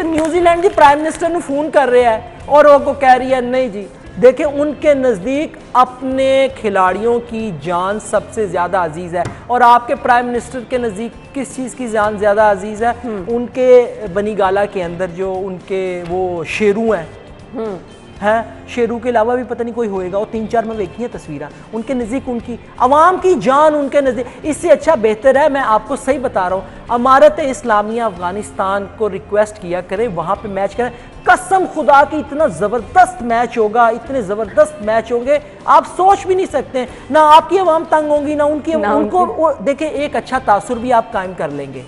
न्यूजीलैंड की प्राइम मिनिस्टर ने फोन कर रहे हैं और वो कह रही है नहीं जी, देखिए उनके नज़दीक अपने खिलाड़ियों की जान सबसे ज़्यादा अजीज़ है, और आपके प्राइम मिनिस्टर के नज़दीक किस चीज़ की जान ज़्यादा अजीज़ है? उनके बनीगाला के अंदर जो उनके वो शेरू हैं, शेरू के अलावा भी पता नहीं कोई होएगा, और 3-4 में देखी हैं तस्वीरें, उनके नज़दीक उनकी अवाम की जान उनके नज़दीक। इससे अच्छा बेहतर है, मैं आपको सही बता रहा हूँ, अमारत इस्लामिया अफगानिस्तान को रिक्वेस्ट किया करें, वहाँ पे मैच करें, कसम खुदा की इतना जबरदस्त मैच होगा, इतने जबरदस्त मैच होंगे आप सोच भी नहीं सकते। ना आपकी आवाम तंग होगी ना उनकी, उनको देखिए एक अच्छा तासुर भी आप कायम कर लेंगे।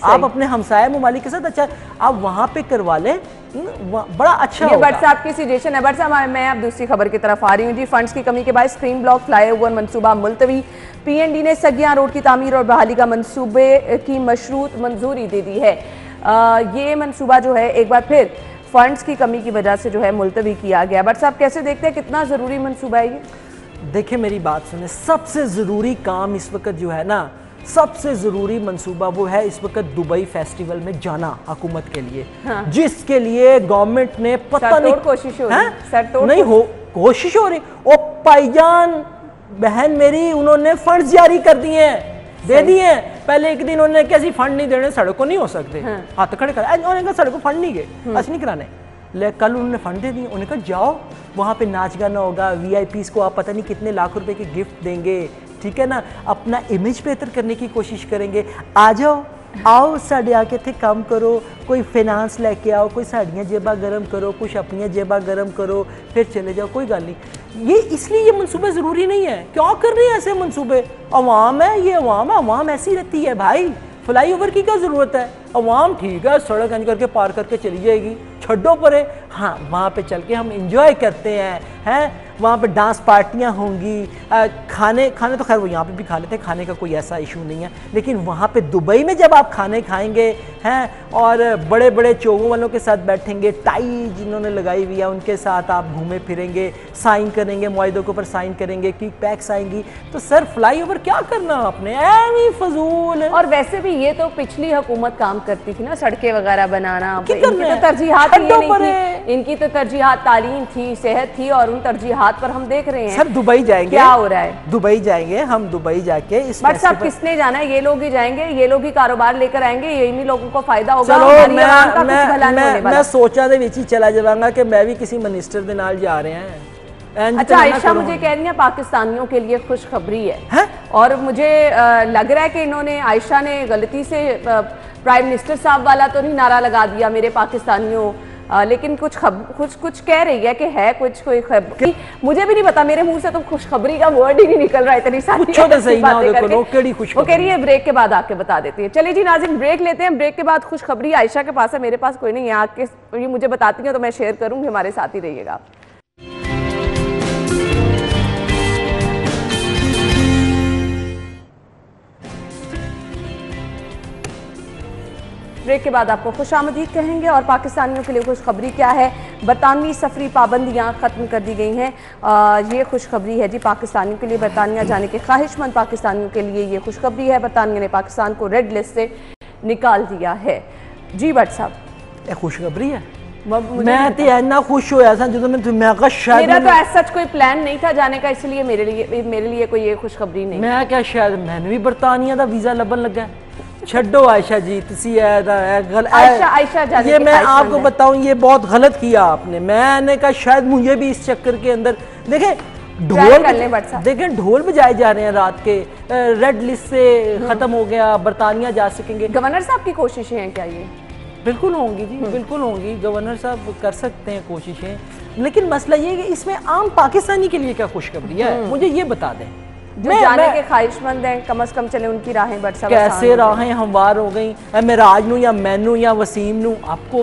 आप अपने हमसाया ममालिक के साथ अच्छा आप वहां पे करवा लें, बड़ा अच्छा होगा। बट साहब की सिचुएशन है। बट साहब मैं अब दूसरी खबर की तरफ आ रही हूँ जी। फंड्स की कमी के बाद स्क्रीन ब्लॉक फ्लाईओवर मंसूबा मुलतवी। पीएनडी ने सगियां रोड की तामीर और बहाली का मंसूबे की मशरूत मंजूरी दे दी है। ये मंसूबा जो है एक बार फिर फंड्स की कमी की वजह से जो है मुलतवी किया गया। बट साहब कैसे देखते हैं, कितना ज़रूरी मंसूबा है ये? देखिए मेरी बात सुने, सबसे ज़रूरी काम इस वक्त जो है ना, सबसे ज़रूरी मंसूबा वो है इस वक्त दुबई फेस्टिवल में जाना हुकूमत के लिए। हाँ। जिसके लिए गवर्नमेंट ने पता नहीं कोशिश हो रही नहीं हो कोशिश हो रही। ओ भाईजान बहन मेरी, उन्होंने फंड जारी कर दिए हैं, दे दिए हैं। पहले एक दिन उन्होंने कैसी फंड नहीं देने, सड़क को नहीं हो सकते। हाँ। हाथ खड़े कर उन्होंने कहा सड़क को फंड नहीं गए, ऐसे नहीं कराने। ले कल उन्होंने फंड दे दिए, उन्होंने कहा जाओ वहाँ पे नाच गाना होगा, वीआईपीज़ को आप पता नहीं कितने लाख रुपए की गिफ्ट देंगे, ठीक है ना, अपना इमेज बेहतर करने की कोशिश करेंगे। आ जाओ, आओ साढ़े आके थे काम करो, कोई फाइनेंस लेके आओ, कोई साड़ियाँ जेबा गर्म करो, कुछ अपनी जेबा गर्म करो, फिर चले जाओ, कोई गल नहीं। ये इसलिए ये मंसूबे ज़रूरी नहीं है। क्यों कर रहे हैं ऐसे मंसूबे? अवाम है, ये अवाम है, अवाम ऐसी रहती है भाई। फ्लाईओवर की क्या ज़रूरत है? अवाम ठीक है सड़क अंज करके पार करके चली जाएगी, छड्डो परे। हाँ वहाँ पे चल के हम इंजॉय करते हैं वहाँ पे डांस पार्टियाँ होंगी, खाने तो खैर वो यहाँ पे भी खा लेते हैं, खाने का कोई ऐसा इशू नहीं है। लेकिन वहाँ पे दुबई में जब आप खाने खाएंगे हैं और बड़े बड़े चोगों वालों के साथ बैठेंगे, टाई जिन्होंने लगाई हुई है उनके साथ आप घूमे फिरेंगे, साइन करेंगे, मुआहदों के ऊपर साइन करेंगे, किक पैक्स आएंगी, तो सर फ्लाईओवर क्या करना आपने, ऐवी फजूल। और वैसे भी ये तो पिछली हुकूमत काम करती थी ना, सड़कें वगैरह बनाना। इनकी तो तरजीहात इनकी तो तरजीहात तालीम थी, सेहत थी, और उन तरजीहात पर हम देख रहे हैं। सर दुबई जाएंगे, क्या हो रहा है? दुबई जाएंगे हम, दुबई जाके इस बट साहब किसने जाना है? ये लोग ही जाएंगे, ये लोग ही कारोबार लेकर आएंगे, इन्हीं लोगों को फायदा होगा। मैं सोचा दे विच ही चला जाऊंगा कि मैं भी किसी मिनिस्टर के नाल जा रहे हैं। अच्छा आयशा मुझे कह रही है पाकिस्तानियों के लिए खुशखबरी है, और मुझे लग रहा है कि इन्होंने, आयशा ने गलती से प्राइम मिनिस्टर साहब वाला तो नहीं नारा लगा दिया मेरे पाकिस्तानियों, लेकिन कुछ कह रही है कि है कुछ कोई खबर। मुझे भी नहीं पता, मेरे मुंह से तो खुशखबरी का वर्ड ही नहीं निकल रहा है इतनी सारी बातें करके। वो कह रही है ब्रेक के बाद आके बता देती है। चलिए जी नाज़रीन ब्रेक लेते हैं, ब्रेक के बाद खुशखबरी आयशा के पास है, मेरे पास कोई नहीं है। आके ये मुझे बताती है तो मैं शेयर करूंगी, हमारे साथ ही रहिएगा। ब्रेक के बाद आपको खुशामदीद कहेंगे, और पाकिस्तानियों के लिए खुशखबरी क्या है? बरतानवी सफरी पाबंदियां ख़त्म कर दी गई हैं। ये खुशखबरी है जी पाकिस्तानियों के लिए, बरतानिया जाने के ख्वाहिशमंद पाकिस्तानियों के लिए ये खुशखबरी है। बरतानिया ने पाकिस्तान को रेड लिस्ट से निकाल दिया है। जी भट्ट साहब खुशखबरी है। मैं तो इतना खुश होया था जो मैं शायद मेरा तो ऐसा कोई प्लान नहीं था जाने का, इसलिए मेरे लिए कोई ये खुशखबरी नहीं। मैं क्या शायद मैंने भी बरतानिया का वीज़ा लबन लगा। छड्डो आयशा जी, आयशा ये मैं आपको बताऊं ये बहुत गलत किया आपने। मैंने कहा शायद मुझे भी इस चक्कर के अंदर देखें ढोल बजाए जा रहे हैं रात के, रेड लिस्ट से खत्म हो गया, बरतानिया जा सकेंगे। गवर्नर साहब की कोशिशें हैं क्या ये? बिल्कुल होंगी जी, बिल्कुल होंगी। गवर्नर साहब कर सकते हैं कोशिशें, लेकिन मसला ये है कि इसमें आम पाकिस्तानी के लिए क्या खुशखबरी है, मुझे ये बता दें। जो जाने के ख्वाहिशमंद हैं कम से कम चले उनकी राहें बट सब कैसे राहें हमवार हो गई। मैं राज नू या मैनू या वसीम नू आपको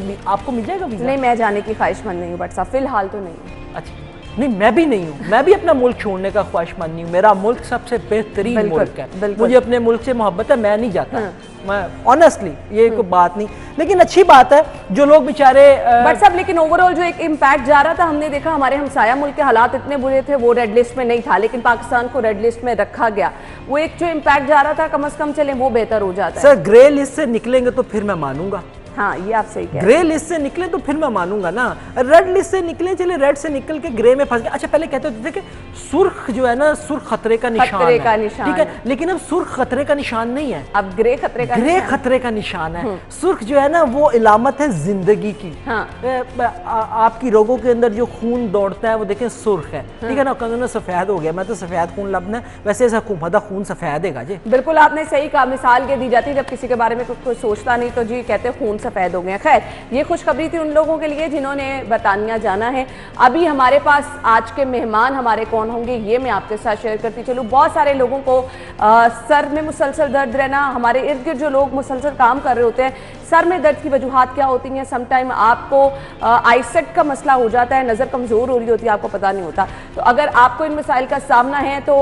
मिल जाएगा वीज़ा? नहीं मैं जाने की ख्वाहिशमंद नहीं हूँ बट साहब फिलहाल तो नहीं। अच्छा नहीं मैं भी नहीं हूँ, मैं भी अपना मुल्क छोड़ने का ख्वाहिशमंद नहीं हूँ। मेरा मुल्क सबसे बेहतरीन मुल्क है, मुझे अपने मुल्क से मोहब्बत है, मैं नहीं जाता। मैं ऑनेस्टली ये कोई बात नहीं, लेकिन अच्छी बात है जो लोग बेचारे बट साहब लेकिन ओवरऑल जो एक इम्पैक्ट जा रहा था, हमने देखा हमारे हमसाया मुल्क के हालात इतने बुरे थे, वो रेड लिस्ट में नहीं था लेकिन पाकिस्तान को रेड लिस्ट में रखा गया। वो एक जो इम्पैक्ट जा रहा था कम से कम चले वो बेहतर हो जाता है। सर ग्रे लिस्ट से निकलेंगे तो फिर मैं मानूंगा। हाँ ये आप सही कह रहे हैं। ग्रे लिस्ट से निकले तो फिर मैं मानूंगा ना, रेड लिस्ट से निकले चले रेड से निकल के ग्रे में फंस गए। अच्छा पहले कहते थे कि सुर्ख जो है ना सुर्ख खतरे का निशान है, ठीक है, लेकिन अब सुर्ख खतरे का निशान नहीं है, अब ग्रे खतरे का निशान है। सुर्ख जो है ना वो इलामत है जिंदगी की। हाँ। आपकी रोगों के अंदर जो खून दौड़ता है वो देखें सुर्ख है, ठीक है ना। कहना सफेद हो गया, मैं तो सफेद खून लबना है, वैसे हुकूमत खून सफेद है जी। बिल्कुल आपने सही कहा, मिसाल के दी जाती है जब किसी के बारे में कोई सोचता नहीं तो जी कहते खून सफ़ेद हो गए हैं। खैर, ये खुशखबरी थी उन लोगों के लिए जिन्होंने बरतानिया जाना है। अभी हमारे पास आज के मेहमान हमारे कौन होंगे ये मैं आपके साथ शेयर करती चलूँ। बहुत सारे लोगों को सर में मुसलसल दर्द रहना, हमारे इर्द गिर्द जो लोग मुसलसल काम कर रहे होते हैं, सर में दर्द की वजूहात क्या होती हैं। समटाइम आपको आईसेट का मसला हो जाता है, नज़र कमज़ोर हो रही होती है, आपको पता नहीं होता। तो अगर आपको इन मसाइल का सामना है तो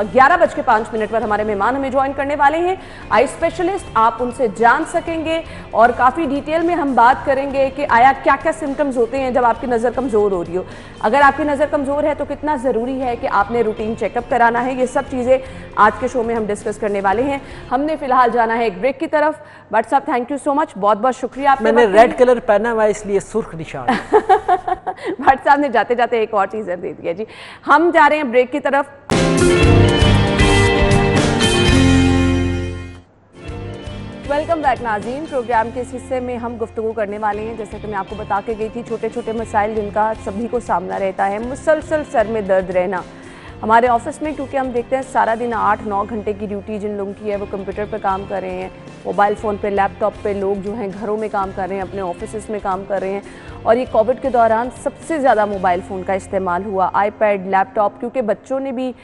11:05 पर हमारे मेहमान हमें ज्वाइन करने वाले हैं, आई स्पेशलिस्ट। आप उनसे जान सकेंगे और काफ़ी डिटेल में हम बात करेंगे कि आया क्या क्या सिम्टम्स होते हैं जब आपकी नज़र कमज़ोर हो रही हो। अगर आपकी नज़र कमज़ोर है तो कितना ज़रूरी है कि आपने रूटीन चेकअप कराना है। ये सब चीज़ें आज के शो में हम डिस्कस करने वाले हैं। हमने फिलहाल जाना है एक ब्रेक की तरफ। बट साहब थैंक यू सो मच, बहुत बहुत शुक्रिया। मैंने रेड कलर पहना हुआ इसलिए सुर्ख निशान। भट्ट साहब ने जाते जाते एक और टीजर दे दिया जी। हम जा रहे हैं ब्रेक की तरफ। वेलकम बैक नाज़रीन। प्रोग्राम के इस हिस्से में हम गुफ्तगू करने वाले हैं, जैसे कि मैं आपको बता के गई थी, छोटे छोटे मसाइल जिनका सभी को सामना रहता है। मुसलसल सर में दर्द रहना हमारे ऑफिस में, क्योंकि हम देखते हैं सारा दिन 8-9 घंटे की ड्यूटी जिन लोगों की है वो कंप्यूटर पर काम कर रहे हैं, मोबाइल फ़ोन पे, लैपटॉप पे, लोग जो हैं घरों में काम कर रहे हैं, अपने ऑफिस में काम कर रहे हैं। और ये कोविड के दौरान सबसे ज़्यादा मोबाइल फ़ोन का इस्तेमाल हुआ, आईपैड, लैपटॉप, क्योंकि बच्चों ने भी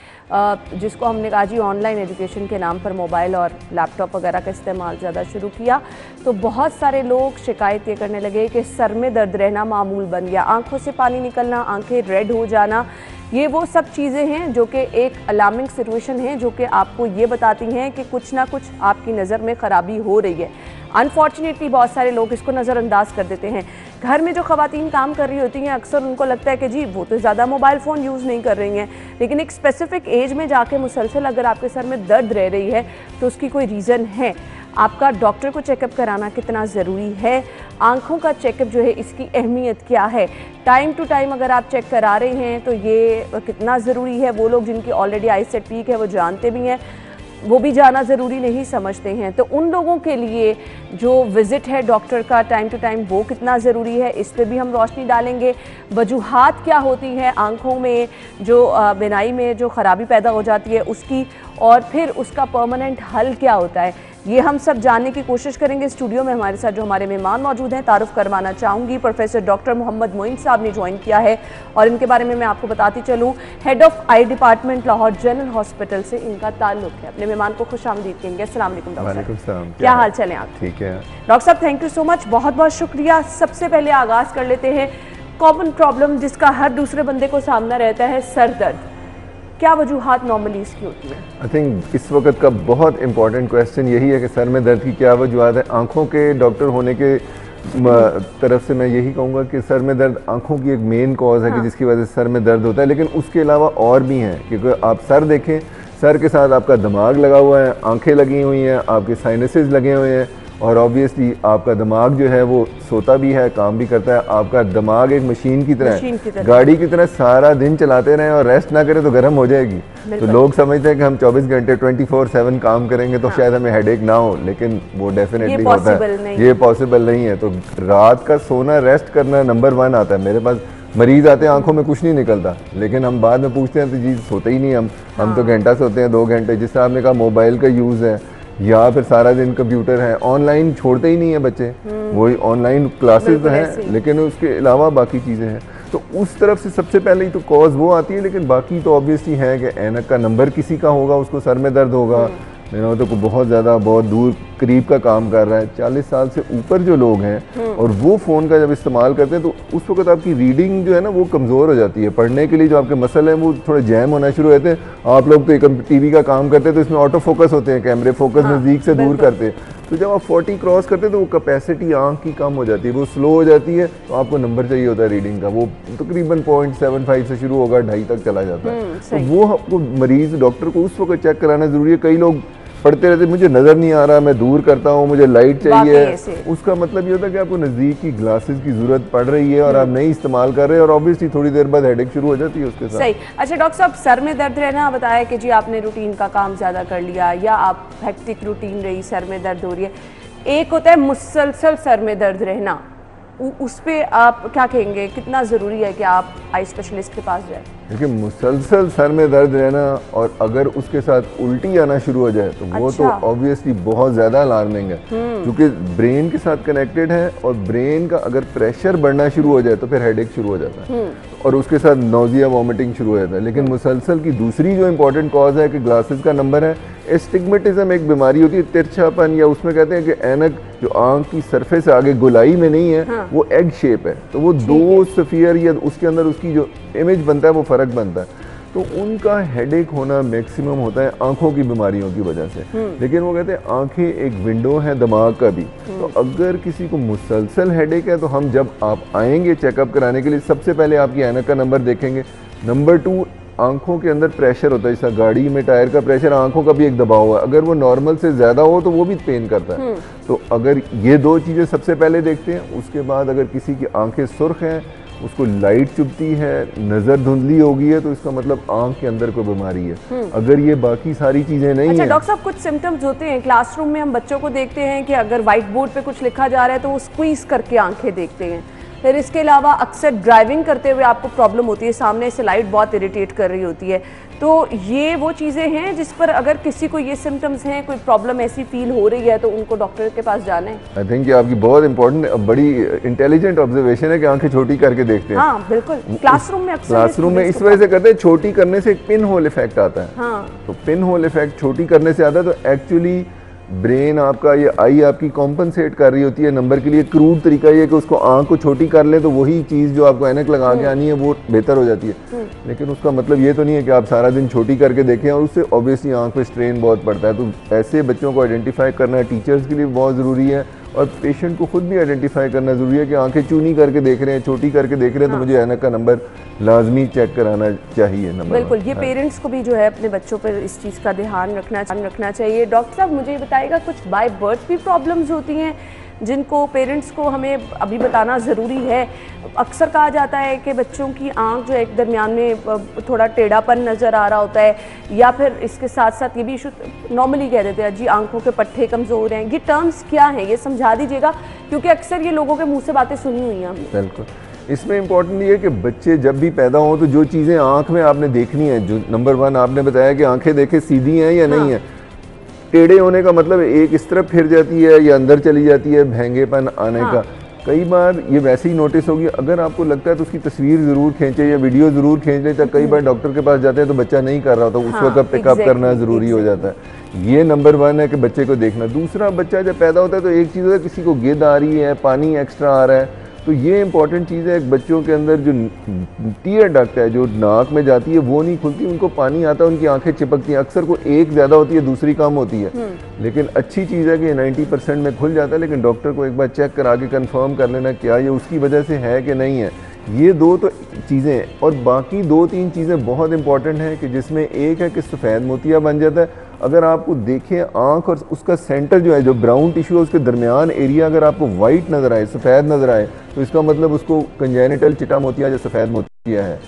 जिसको हमने कहा जी ऑनलाइन एजुकेशन के नाम पर मोबाइल और लैपटॉप वगैरह का इस्तेमाल ज़्यादा शुरू किया। तो बहुत सारे लोग शिकायत ये करने लगे कि सर में दर्द रहना मामूल बन गया, आँखों से पानी निकलना, आँखें रेड हो जाना। ये वो सब चीज़ें हैं जो कि एक अलार्मिंग सिचुएशन है, जो कि आपको ये बताती हैं कि कुछ ना कुछ आपकी नज़र में ख़राबी हो रही है। अनफॉर्चुनेटली बहुत सारे लोग इसको नज़रअंदाज कर देते हैं। घर में जो ख़वातीन काम कर रही होती हैं अक्सर उनको लगता है कि जी वो तो ज़्यादा मोबाइल फ़ोन यूज़ नहीं कर रही हैं, लेकिन एक स्पेसिफिक एज में जाके मुसलसल अगर आपके सर में दर्द रह रही है तो उसकी कोई रीज़न है। आपका डॉक्टर को चेकअप कराना कितना ज़रूरी है, आँखों का चेकअप जो है इसकी अहमियत क्या है, टाइम टू टाइम अगर आप चेक करा रहे हैं तो ये कितना ज़रूरी है। वो लोग जिनकी ऑलरेडी आईसेट वीक है वो जानते भी हैं, वो भी जाना ज़रूरी नहीं समझते हैं। तो उन लोगों के लिए जो विज़िट है डॉक्टर का टाइम टू टाइम वो कितना ज़रूरी है, इस पर भी हम रोशनी डालेंगे। वजूहात क्या होती हैं आँखों में जो बिनाई में जो ख़राबी पैदा हो जाती है उसकी, और फिर उसका परमानेंट हल क्या होता है, ये हम सब जानने की कोशिश करेंगे। स्टूडियो में हमारे साथ जो हमारे मेहमान मौजूद हैं, तारुफ करवाना चाहूँगी, प्रोफेसर डॉक्टर मोहम्मद मोइन साहब ने ज्वाइन किया है और इनके बारे में मैं आपको बताती चलूँ, head of I department Lahore general hospital से इनका ताल्लुक है। अपने मेहमान को खुशामदीद कहेंगे। अस्सलाम वालेकुम डॉक्टर साहब, क्या हाल चलें आप? ठीक है डॉक्टर साहब, थैंक यू सो मच, बहुत बहुत शुक्रिया। सबसे पहले आगाज़ कर लेते हैं कॉमन प्रॉब्लम जिसका हर दूसरे बंदे को सामना रहता है, सर दर्द। क्या वजूहात नॉर्मली इसकी होती है? आई थिंक इस वक्त का बहुत इंपॉर्टेंट क्वेश्चन यही है कि सर में दर्द की क्या वजूहात है। आंखों के डॉक्टर होने के तरफ से मैं यही कहूँगा कि सर में दर्द आंखों की एक मेन कॉज है कि जिसकी वजह से सर में दर्द होता है, लेकिन उसके अलावा और भी हैं। क्योंकि आप सर देखें, सर के साथ आपका दिमाग लगा हुआ है, आंखें लगी हुई हैं, आपके साइनसेस लगे हुए हैं, और ऑब्वियसली आपका दिमाग जो है वो सोता भी है, काम भी करता है। आपका दिमाग एक मशीन की तरह है, गाड़ी की तरह सारा दिन चलाते रहें और रेस्ट ना करें तो गर्म हो जाएगी। तो लोग समझते हैं कि हम 24 घंटे 24/7 काम करेंगे तो शायद हमें हेडेक ना हो, लेकिन वो डेफिनेटली होता है, ये पॉसिबल नहीं है। तो रात का सोना, रेस्ट करना नंबर 1 आता है। मेरे पास मरीज आते हैं आंखों में कुछ नहीं निकलता, लेकिन हम बाद में पूछते हैं तो जी सोते ही नहीं हम तो घंटा सोते हैं, 2 घंटे। जिस तरह आपने कहा मोबाइल का यूज़ है या फिर सारा दिन कंप्यूटर है, ऑनलाइन छोड़ते ही नहीं है बच्चे, वही ऑनलाइन क्लासेस हैं, लेकिन उसके अलावा बाकी चीज़ें हैं। तो उस तरफ से सबसे पहले ही तो कॉज वो आती है, लेकिन बाकी तो ऑब्वियसली है कि ऐनक का नंबर किसी का होगा, उसको सर में दर्द होगा, तो बहुत ज़्यादा बहुत दूर करीब का काम कर रहा है, 40 साल से ऊपर जो लोग हैं और वो फ़ोन का जब इस्तेमाल करते हैं तो उस वक्त आपकी रीडिंग जो है ना वो कमज़ोर हो जाती है। पढ़ने के लिए जो आपके मसल हैं वो थोड़े जैम होना शुरू होते हैं। आप लोग तो टीवी का काम करते हैं तो इसमें ऑटो फोकस होते हैं, कैमरे फोकस नज़दीक से दूर करते हैं, तो जब आप 40 क्रॉस करते हैं तो वो कैपेसिटी आँख की कम हो जाती है, वो स्लो हो जाती है, तो आपको नंबर चाहिए होता है रीडिंग का, वो तकरीबन 0.75 से शुरू होगा, 2.5 तक चला जाता है। तो वो आपको मरीज़ डॉक्टर को उस वक्त चेक कराना ज़रूरी है। कई लोग पढ़ते रहते, मुझे नज़र नहीं आ रहा, मैं दूर करता हूँ, मुझे लाइट चाहिए, उसका मतलब ये होता है कि आपको नज़दीक की ग्लासेस की ज़रूरत पड़ रही है और आप नहीं इस्तेमाल कर रहे हैं, और ऑब्वियसली थोड़ी देर बाद हेडेक शुरू हो जाती है उसके साथ। सही। अच्छा डॉक्टर साहब, सर में दर्द रहना, बताया कि जी आपने रूटीन का काम ज़्यादा कर लिया या आप हेक्टिक रूटीन रही, सर में दर्द हो रही है। एक होता है मुसलसल सर में दर्द रहना, उस पर आप क्या कहेंगे, कितना ज़रूरी है कि आप आई स्पेशलिस्ट के पास जाएँ? देखिए मुसलसल सर में दर्द रहना और अगर उसके साथ उल्टी आना शुरू हो जाए तो वो तो ऑब्वियसली बहुत ज़्यादा अलार्मिंग है, क्योंकि ब्रेन के साथ कनेक्टेड है और ब्रेन का अगर प्रेशर बढ़ना शुरू हो जाए तो फिर हेडेक शुरू हो जाता है और उसके साथ नौजिया वॉमिटिंग शुरू हो जाता है। लेकिन मुसलसल की दूसरी जो इम्पोर्टेंट कॉज है कि ग्लासेस का नंबर है, एस्टिग्मेटिज्म एक बीमारी होती है, तिरछापन, या उसमें कहते हैं कि ऐनक जो आंख की सरफेस आगे गोलाई में नहीं है, वो एग शेप है, तो वो दो सफियर या उसके अंदर उसकी जो इमेज बनता है वो फर्क बनता है, तो उनका हेडेक होना मैक्सिमम होता है आंखों की बीमारियों की वजह से। लेकिन वो कहते हैं आंखें एक विंडो है दिमाग का भी, तो अगर किसी को मुसलसल हेडेक है तो हम जब आप आएंगे चेकअप कराने के लिए सबसे पहले आपकी ऐनक का नंबर देखेंगे। नंबर 2, आंखों के अंदर प्रेशर होता है, जैसा गाड़ी में टायर का प्रेशर, आंखों का भी एक दबाव है, अगर वो नॉर्मल से ज़्यादा हो तो वो भी पेन करता है। तो अगर ये दो चीज़ें सबसे पहले देखते हैं, उसके बाद अगर किसी की आंखें सुर्ख हैं, उसको लाइट चुभती है, नज़र धुंधली हो गई है, तो इसका मतलब आंख के अंदर कोई बीमारी है। अगर ये बाकी सारी चीज़ें नहीं अच्छा है। डॉक्टर साहब, कुछ सिम्टम्स होते हैं क्लासरूम में, हम बच्चों को देखते हैं कि अगर व्हाइट बोर्ड पे कुछ लिखा जा रहा है तो वो स्क्वीज करके आंखें देखते हैं। फिर इसके अलावा अक्सर ड्राइविंग करते हुए आपको प्रॉब्लम होती है, सामने से लाइट बहुत इरिटेट कर रही होती है, तो ये वो चीज़ें हैं जिस पर अगर किसी को ये सिम्टम्स हैं, कोई प्रॉब्लम ऐसी फील हो रही है तो उनको डॉक्टर के पास जाना है। आई थिंक ये आपकी बहुत इंपॉर्टेंट, बड़ी इंटेलिजेंट ऑब्जर्वेशन है कि आंखें छोटी करके देखते हैं। हाँ बिल्कुल, क्लासरूम में अक्सर क्लासरूम में इस वजह से करते हैं, छोटी करने से एक पिन होल इफेक्ट आता है। हाँ। तो पिन होल इफेक्ट छोटी करने से आता है, तो एक्चुअली ब्रेन आपका, ये आई आपकी कॉम्पनसेट कर रही होती है नंबर के लिए। क्रूड तरीका ये कि उसको आंख को छोटी कर ले तो वही चीज़ जो आपको ऐनक लगा के आनी है वो बेहतर हो जाती है। लेकिन उसका मतलब ये तो नहीं है कि आप सारा दिन छोटी करके देखें, और उससे ऑब्वियसली आंख पे स्ट्रेन बहुत पड़ता है। तो ऐसे बच्चों को आइडेंटिफाई करना टीचर्स के लिए बहुत ज़रूरी है, और पेशेंट को खुद भी आइडेंटिफाई करना ज़रूरी है कि आंखें चूनी करके देख रहे हैं, छोटी करके देख रहे हैं, तो मुझे ऐनक का नंबर लाजमी चेक कराना चाहिए। नंबर बिल्कुल, ये पेरेंट्स को भी जो है अपने बच्चों पर इस चीज़ का ध्यान रखना चाहिए। डॉक्टर साहब मुझे ये बताइएगा, कुछ बाय बर्थ भी प्रॉब्लम्स होती हैं जिनको पेरेंट्स को हमें अभी बताना ज़रूरी है? अक्सर कहा जाता है कि बच्चों की आंख जो एक दरमियान में थोड़ा टेढ़ापन नज़र आ रहा होता है, या फिर इसके साथ साथ ये भी इशू नॉर्मली कह देते हैं जी आंखों के पट्टे कमज़ोर हैं। ये टर्म्स क्या हैं, ये समझा दीजिएगा, क्योंकि अक्सर ये लोगों के मुँह से बातें सुनी हुई हैं हमने। बिल्कुल, इसमें इम्पोर्टेंट ये है कि बच्चे जब भी पैदा हों तो जो चीज़ें आँख में आपने देखनी है, जो नंबर 1 आपने बताया कि आंखें देखें सीधी हैं या नहीं है। टेढ़े होने का मतलब एक इस तरफ फिर जाती है या अंदर चली जाती है, भैंगेपन आने का। कई बार ये वैसे ही नोटिस होगी, अगर आपको लगता है तो उसकी तस्वीर ज़रूर खींचे या वीडियो ज़रूर खींच ले। कई बार डॉक्टर के पास जाते हैं तो बच्चा नहीं कर रहा होता, उस वक्त पिकअप करना ज़रूरी हो जाता है। ये नंबर 1 है कि बच्चे को देखना। दूसरा, बच्चा जब पैदा होता है तो एक चीज़ होता है किसी को गिद्ध आ रही है, पानी एक्स्ट्रा आ रहा है, तो ये इंपॉर्टेंट चीज़ है। बच्चों के अंदर जो टीयर डक्ट है जो नाक में जाती है वो नहीं खुलती, उनको पानी आता है, उनकी आंखें चिपकती हैं। अक्सर को एक ज़्यादा होती है, दूसरी कम होती है, लेकिन अच्छी चीज़ है कि 90% में खुल जाता है। लेकिन डॉक्टर को एक बार चेक करा के कन्फर्म कर लेना क्या ये उसकी वजह से है कि नहीं है। ये दो तो चीज़ें हैं, और बाकी 2-3 चीज़ें बहुत इंपॉर्टेंट हैं कि जिसमें एक है कि सफ़ेद मोतिया बन जाता है। अगर आपको देखें आंख और उसका सेंटर जो है, जो ब्राउन टिश्यू है, उसके दरमियान एरिया अगर आपको वाइट नज़र आए, सफ़ेद नज़र आए, तो इसका मतलब उसको कंजेनिटल चिटा मोतिया या सफ़ेद मोतिया है।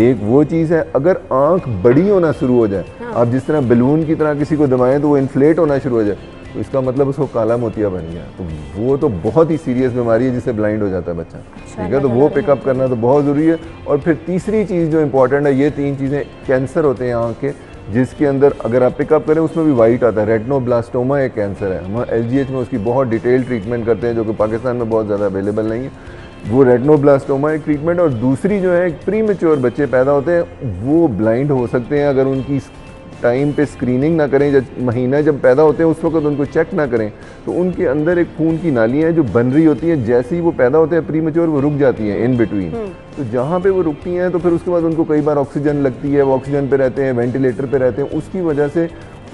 एक वो चीज़ है। अगर आंख बड़ी होना शुरू हो जाए, आप जिस तरह बलून की तरह किसी को दबाएं तो वो इन्फ्लेट होना शुरू हो जाए, तो इसका मतलब उसको काला मोतिया बन गया, तो वो तो बहुत ही सीरियस बीमारी है जिससे ब्लाइंड हो जाता है बच्चा। ठीक है, तो वो पिकअप करना तो बहुत ज़रूरी है। और फिर तीसरी चीज़ जो इंपॉर्टेंट है, ये 3 चीज़ें, कैंसर होते हैं आँख के, जिसके अंदर अगर आप पिकअप करें उसमें भी वाइट आता है। रेटिनोब्लास्टोमा एक कैंसर है, हम LGH में उसकी बहुत डिटेल ट्रीटमेंट करते हैं, जो कि पाकिस्तान में बहुत ज़्यादा अवेलेबल नहीं है। वो रेटिनोब्लास्टोमा एक ट्रीटमेंट। और दूसरी जो है, प्री मैच्योर बच्चे पैदा होते हैं वो ब्लाइंड हो सकते हैं अगर उनकी टाइम पे स्क्रीनिंग ना करें। जब महीना जब पैदा होते हैं उस वक्त उनको चेक ना करें, तो उनके अंदर एक खून की नालियाँ हैं जो बन रही होती हैं, जैसे ही वो पैदा होते हैं प्री मैच्योर वो रुक जाती हैं इन बिटवीन। तो जहाँ पे वो रुकती हैं तो फिर उसके बाद उनको कई बार ऑक्सीजन लगती है, वो ऑक्सीजन पे रहते हैं, वेंटिलेटर पे रहते हैं, उसकी वजह से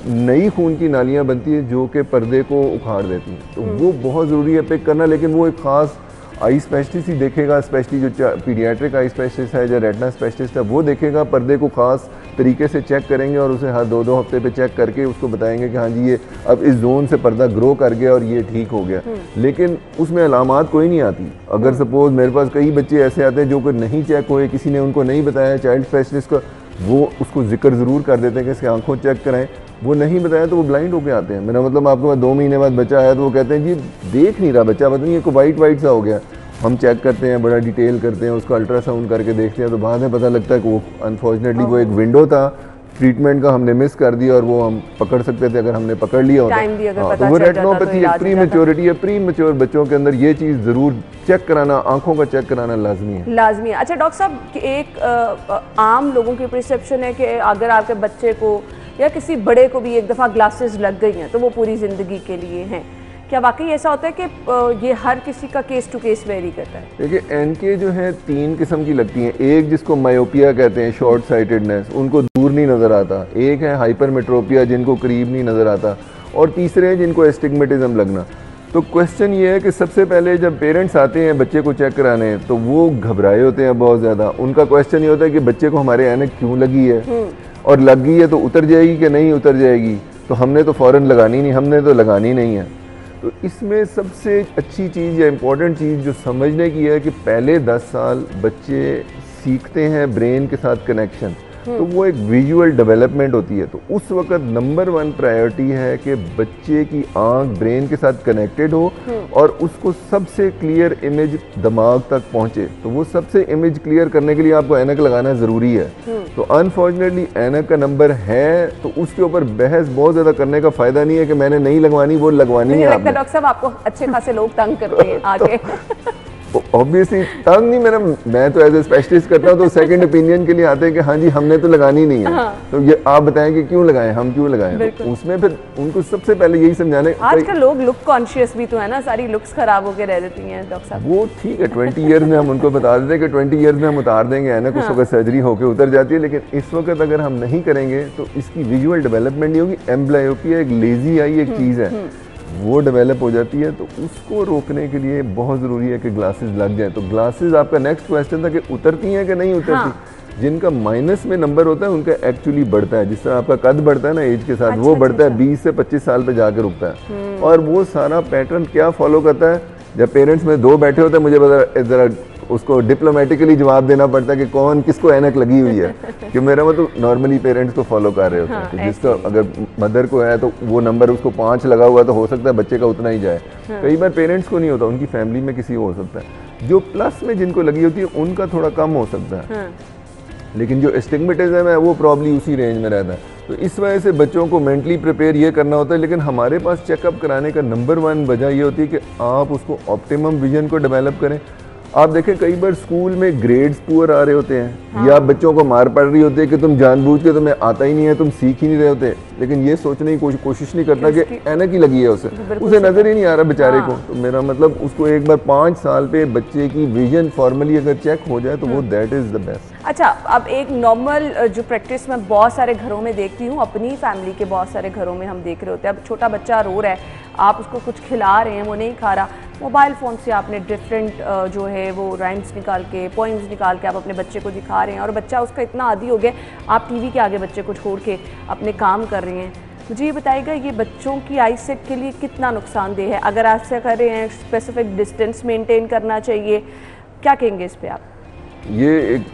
नई खून की नालियाँ बनती है जो कि पर्दे को उखाड़ देती हैं। तो वो बहुत ज़रूरी है पिक करना। लेकिन वो एक ख़ास आई स्पेशलिस्ट ही देखेगा, स्पेशली जो पीडियाट्रिक आई स्पेशलिस्ट है, जो रेटिना स्पेशलिस्ट है, वो देखेगा, पर्दे को ख़ास तरीके से चेक करेंगे और उसे हर 2-2 हफ्ते पे चेक करके उसको बताएंगे कि हाँ जी ये अब इस जोन से पर्दा ग्रो कर गया और ये ठीक हो गया। लेकिन उसमें अलामात कोई नहीं आती। अगर सपोज मेरे पास कई बच्चे ऐसे आते हैं जो कि नहीं चेक हुए, किसी ने उनको नहीं बताया चाइल्ड स्पेशलिस्ट को, वो उसको जिक्र ज़रूर कर देते हैं कि इसकी आंखों चेक कराएं, वो नहीं बताया तो वो ब्लाइंड होके आते हैं। मेरा मतलब आपके पास 2 महीने बाद बच्चा आया तो वो कहते हैं जी देख नहीं रहा बच्चा, पता नहीं ये को वाइट सा हो गया। हम चेक करते हैं, बड़ा डिटेल करते हैं, उसका अल्ट्रासाउंड करके देखते हैं, तो बाद में पता लगता है कि वो अनफॉर्चुनेटली वो एक विंडो था ट्रीटमेंट का, हमने मिस कर दिया और वो हम पकड़ सकते थे अगर हमने पकड़ लिया होता। तो वो रेटिनोपैथी एक प्री मैच्योरिटी है, प्री मैच्योर बच्चों के अंदर ये चीज़ ज़रूर चेक कराना, आंखों का चेक कराना लाजमी है। लाजमी है। अच्छा डॉक्टर साहब, एक आम लोगों की परसेप्शन है कि अगर आपके बच्चे को या किसी बड़े को भी एक दफ़ा ग्लासेस लग गई हैं तो वो पूरी ज़िंदगी के लिए हैं। क्या वाकई ऐसा होता है कि ये हर किसी का केस टू केस वेरी करता है? देखिए एनके जो है 3 किस्म की लगती हैं। एक जिसको मायोपिया कहते हैं, शॉर्ट साइटेडनेस, उनको दूर नहीं नज़र आता। एक है हाइपरमेट्रोपिया, जिनको करीब नहीं नज़र आता। और तीसरे हैं जिनको एस्टिग्मेटिज्म लगना। तो क्वेश्चन ये है कि सबसे पहले जब पेरेंट्स आते हैं बच्चे को चेक कराने तो वो घबराए होते हैं बहुत ज़्यादा। उनका क्वेश्चन ये होता है कि बच्चे को हमारे ऐनक क्यों लगी है, और लग गई है तो उतर जाएगी कि नहीं उतर जाएगी, तो हमने तो फ़ौरन लगानी नहीं, हमने तो लगानी नहीं है। तो इसमें सबसे अच्छी चीज़ या इम्पॉर्टेंट चीज़ जो समझने की है कि पहले 10 साल बच्चे सीखते हैं ब्रेन के साथ कनेक्शन, तो वो एक विजुअल डेवलपमेंट होती है। तो उस वक्त नंबर 1 प्रायोरिटी है कि बच्चे की आंख ब्रेन के साथ कनेक्टेड हो और उसको सबसे क्लियर इमेज दिमाग तक पहुंचे। तो वो सबसे इमेज क्लियर करने के लिए आपको ऐनक लगाना ज़रूरी है। तो अनफॉर्चुनेटली ऐनक का नंबर है तो उसके ऊपर बहस बहुत ज़्यादा करने का फ़ायदा नहीं है कि मैंने नहीं लगवानी, वो लगवानी है। डॉक्टर साहब आपको अच्छे खासे लोग तंग करते हैं आगे। ऑब्वियसली तंग नहीं, मैं तो एज ए स्पेशलिस्ट करता हूँ तो सेकंड ओपिनियन के लिए आते हैं कि हाँ जी हमने तो लगानी नहीं है। तो ये आप बताएं कि क्यों लगाएं, हम क्यों लगाएं। तो उसमें फिर उनको सबसे पहले यही समझाने, आजकल लोग लुक कॉन्शियस भी तो है ना, सारी लुक्स खराब होकर रह जाती हैं डॉक्टर साहब। वो ठीक है 20 ईयर्स में हम उनको बता देते हैं कि 20 ईयर्स में हम उतार देंगे है ना, कुछ वक्त सर्जरी होकर उतर जाती है। लेकिन इस वक्त अगर हम नहीं करेंगे तो इसकी विजुअल डेवलपमेंट नहीं होगी। एम्ब्लायोपिया एक लेजी आई एक चीज़ है, वो डेवलप हो जाती है। तो उसको रोकने के लिए बहुत ज़रूरी है कि ग्लासेस लग जाए। तो ग्लासेस आपका नेक्स्ट क्वेश्चन था कि उतरती हैं कि नहीं उतरती। जिनका माइनस में नंबर होता है उनका एक्चुअली बढ़ता है। जिस तरह आपका कद बढ़ता है ना एज के साथ, वो बढ़ता है 20 से 25 साल पे जाकर रुकता है। और वो सारा पैटर्न क्या फॉलो करता है, जब पेरेंट्स में 2 बैठे होते हैं, मुझे पता ज़रा उसको डिप्लोमेटिकली जवाब देना पड़ता है कि कौन किसको ऐनक लगी हुई है। कि मेरा मतलब नॉर्मली पेरेंट्स को फॉलो कर रहे होते हैं। तो जिसका अगर मदर को है तो वो नंबर उसको 5 लगा हुआ तो हो सकता है बच्चे का उतना ही जाए। कई बार पेरेंट्स को नहीं होता, उनकी फैमिली में किसी को हो सकता है। जो प्लस में जिनको लगी होती है उनका थोड़ा कम हो सकता है, लेकिन जो एस्टिग्मेटिज्म है वो प्रॉब्ली उसी रेंज में रहता है। तो इस वजह से बच्चों को मेंटली प्रिपेयर ये करना होता है। लेकिन हमारे पास चेकअप कराने का नंबर 1 वजह ये होती है कि आप उसको ऑप्टिमम विजन को डेवलप करें। आप देखें कई बार स्कूल में ग्रेड्स पुअर आ रहे होते हैं, या बच्चों को मार पड़ रही होती है कि तुम जानबूझ के तुम्हें आता ही नहीं है, तुम सीख ही नहीं रहे होते। लेकिन ये सोचने की कोशिश नहीं करता कि ऐनक ही लगी है उसे नजर ही नहीं आ रहा बेचारे को। तो मेरा मतलब उसको एक बार 5 साल पे बच्चे की विजन फॉर्मली अगर चेक हो जाए तो वो दैट इज द बेस्ट। अच्छा, अब एक नॉर्मल जो प्रैक्टिस मैं बहुत सारे घरों में देखती हूँ, अपनी फैमिली के बहुत सारे घरों में हम देख रहे होते हैं। अब छोटा बच्चा रो रहा है, आप उसको कुछ खिला रहे हैं, वो नहीं खा रहा, मोबाइल फ़ोन से आपने डिफरेंट जो है वो राइम्स निकाल के, पोइम्स निकाल के आप अपने बच्चे को दिखा रहे हैं, और बच्चा उसका इतना आदी हो गया, आप टीवी के आगे बच्चे को छोड़ के अपने काम कर रहे हैं। मुझे ये बताइएगा, ये बच्चों की आई सेट के लिए कितना नुकसानदेह है? अगर ऐसा कर रहे हैं, स्पेसिफिक डिस्टेंस मेंटेन करना चाहिए, क्या कहेंगे इस पे आप? ये एक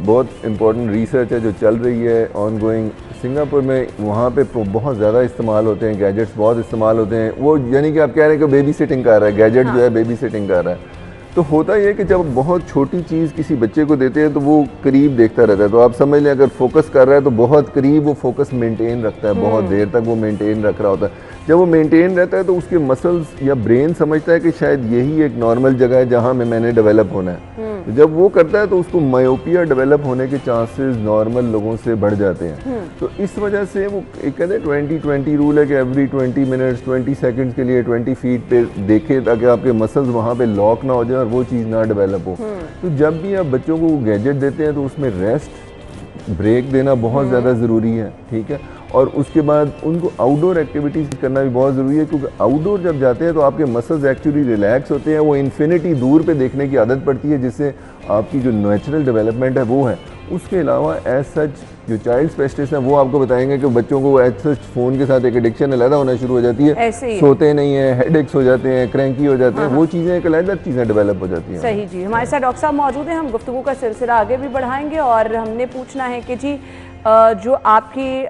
बहुत इम्पोर्टेंट रिसर्च है जो चल रही है ऑनगोइंग। सिंगापुर में वहाँ पे बहुत ज़्यादा इस्तेमाल होते हैं, गैजेट्स बहुत इस्तेमाल होते हैं। वो यानी कि आप कह रहे हैं कि बेबी सिटिंग कर रहा है, गैजेट जो है बेबी सिटिंग कर रहा है। तो होता ये कि जब बहुत छोटी चीज़ किसी बच्चे को देते हैं तो वो करीब देखता रहता है। तो आप समझ लें अगर फोकस कर रहा है तो बहुत करीब वो फोकस मेंटेन रखता है, बहुत देर तक वो मेंटेन रख रहा होता है। जब वो मेंटेन रहता है तो उसके मसल्स या ब्रेन समझता है कि शायद यही एक नॉर्मल जगह है जहाँ मैंने डेवलप होना है। तो जब वो करता है तो उसको मायोपिया डेवलप होने के चांसेस नॉर्मल लोगों से बढ़ जाते हैं। तो इस वजह से वो एक कहते हैं 20-20 रूल है कि एवरी 20 मिनट्स 20 सेकंड्स के लिए 20 फीट पे देखे ताकि आपके मसल्स वहाँ पे लॉक ना हो जाए और वो चीज़ ना डेवलप हो। तो जब भी आप बच्चों को गैजेट देते हैं तो उसमें रेस्ट ब्रेक देना बहुत ज़्यादा ज़रूरी है, ठीक है। और उसके बाद उनको आउटडोर एक्टिविटीज़ करना भी बहुत ज़रूरी है, क्योंकि आउटडोर जब जाते हैं तो आपके मसल्स एक्चुअली रिलैक्स होते हैं, वो इन्फिनिटी दूर पे देखने की आदत पड़ती है, जिससे आपकी जो नेचुरल डेवलपमेंट है वो है। उसके अलावा एज सच जो चाइल्ड स्पेशलिस्ट हैं वो आपको बताएंगे कि बच्चों को एज सच फ़ोन के साथ एक एडिक्शन अलहदा होना शुरू हो जाती है, सोते नहीं है, हेडेक्स हो जाते हैं, क्रैंकी हो जाते हैं, वो चीज़ें एक अलहदा चीज़ें डेवलप हो जाती हैं। सही जी, हमारे साथ डॉक्टर साहब मौजूद हैं, हम गुफ्तगू का सिलसिला आगे भी बढ़ाएंगे और हमने पूछना है कि जी जो आपकी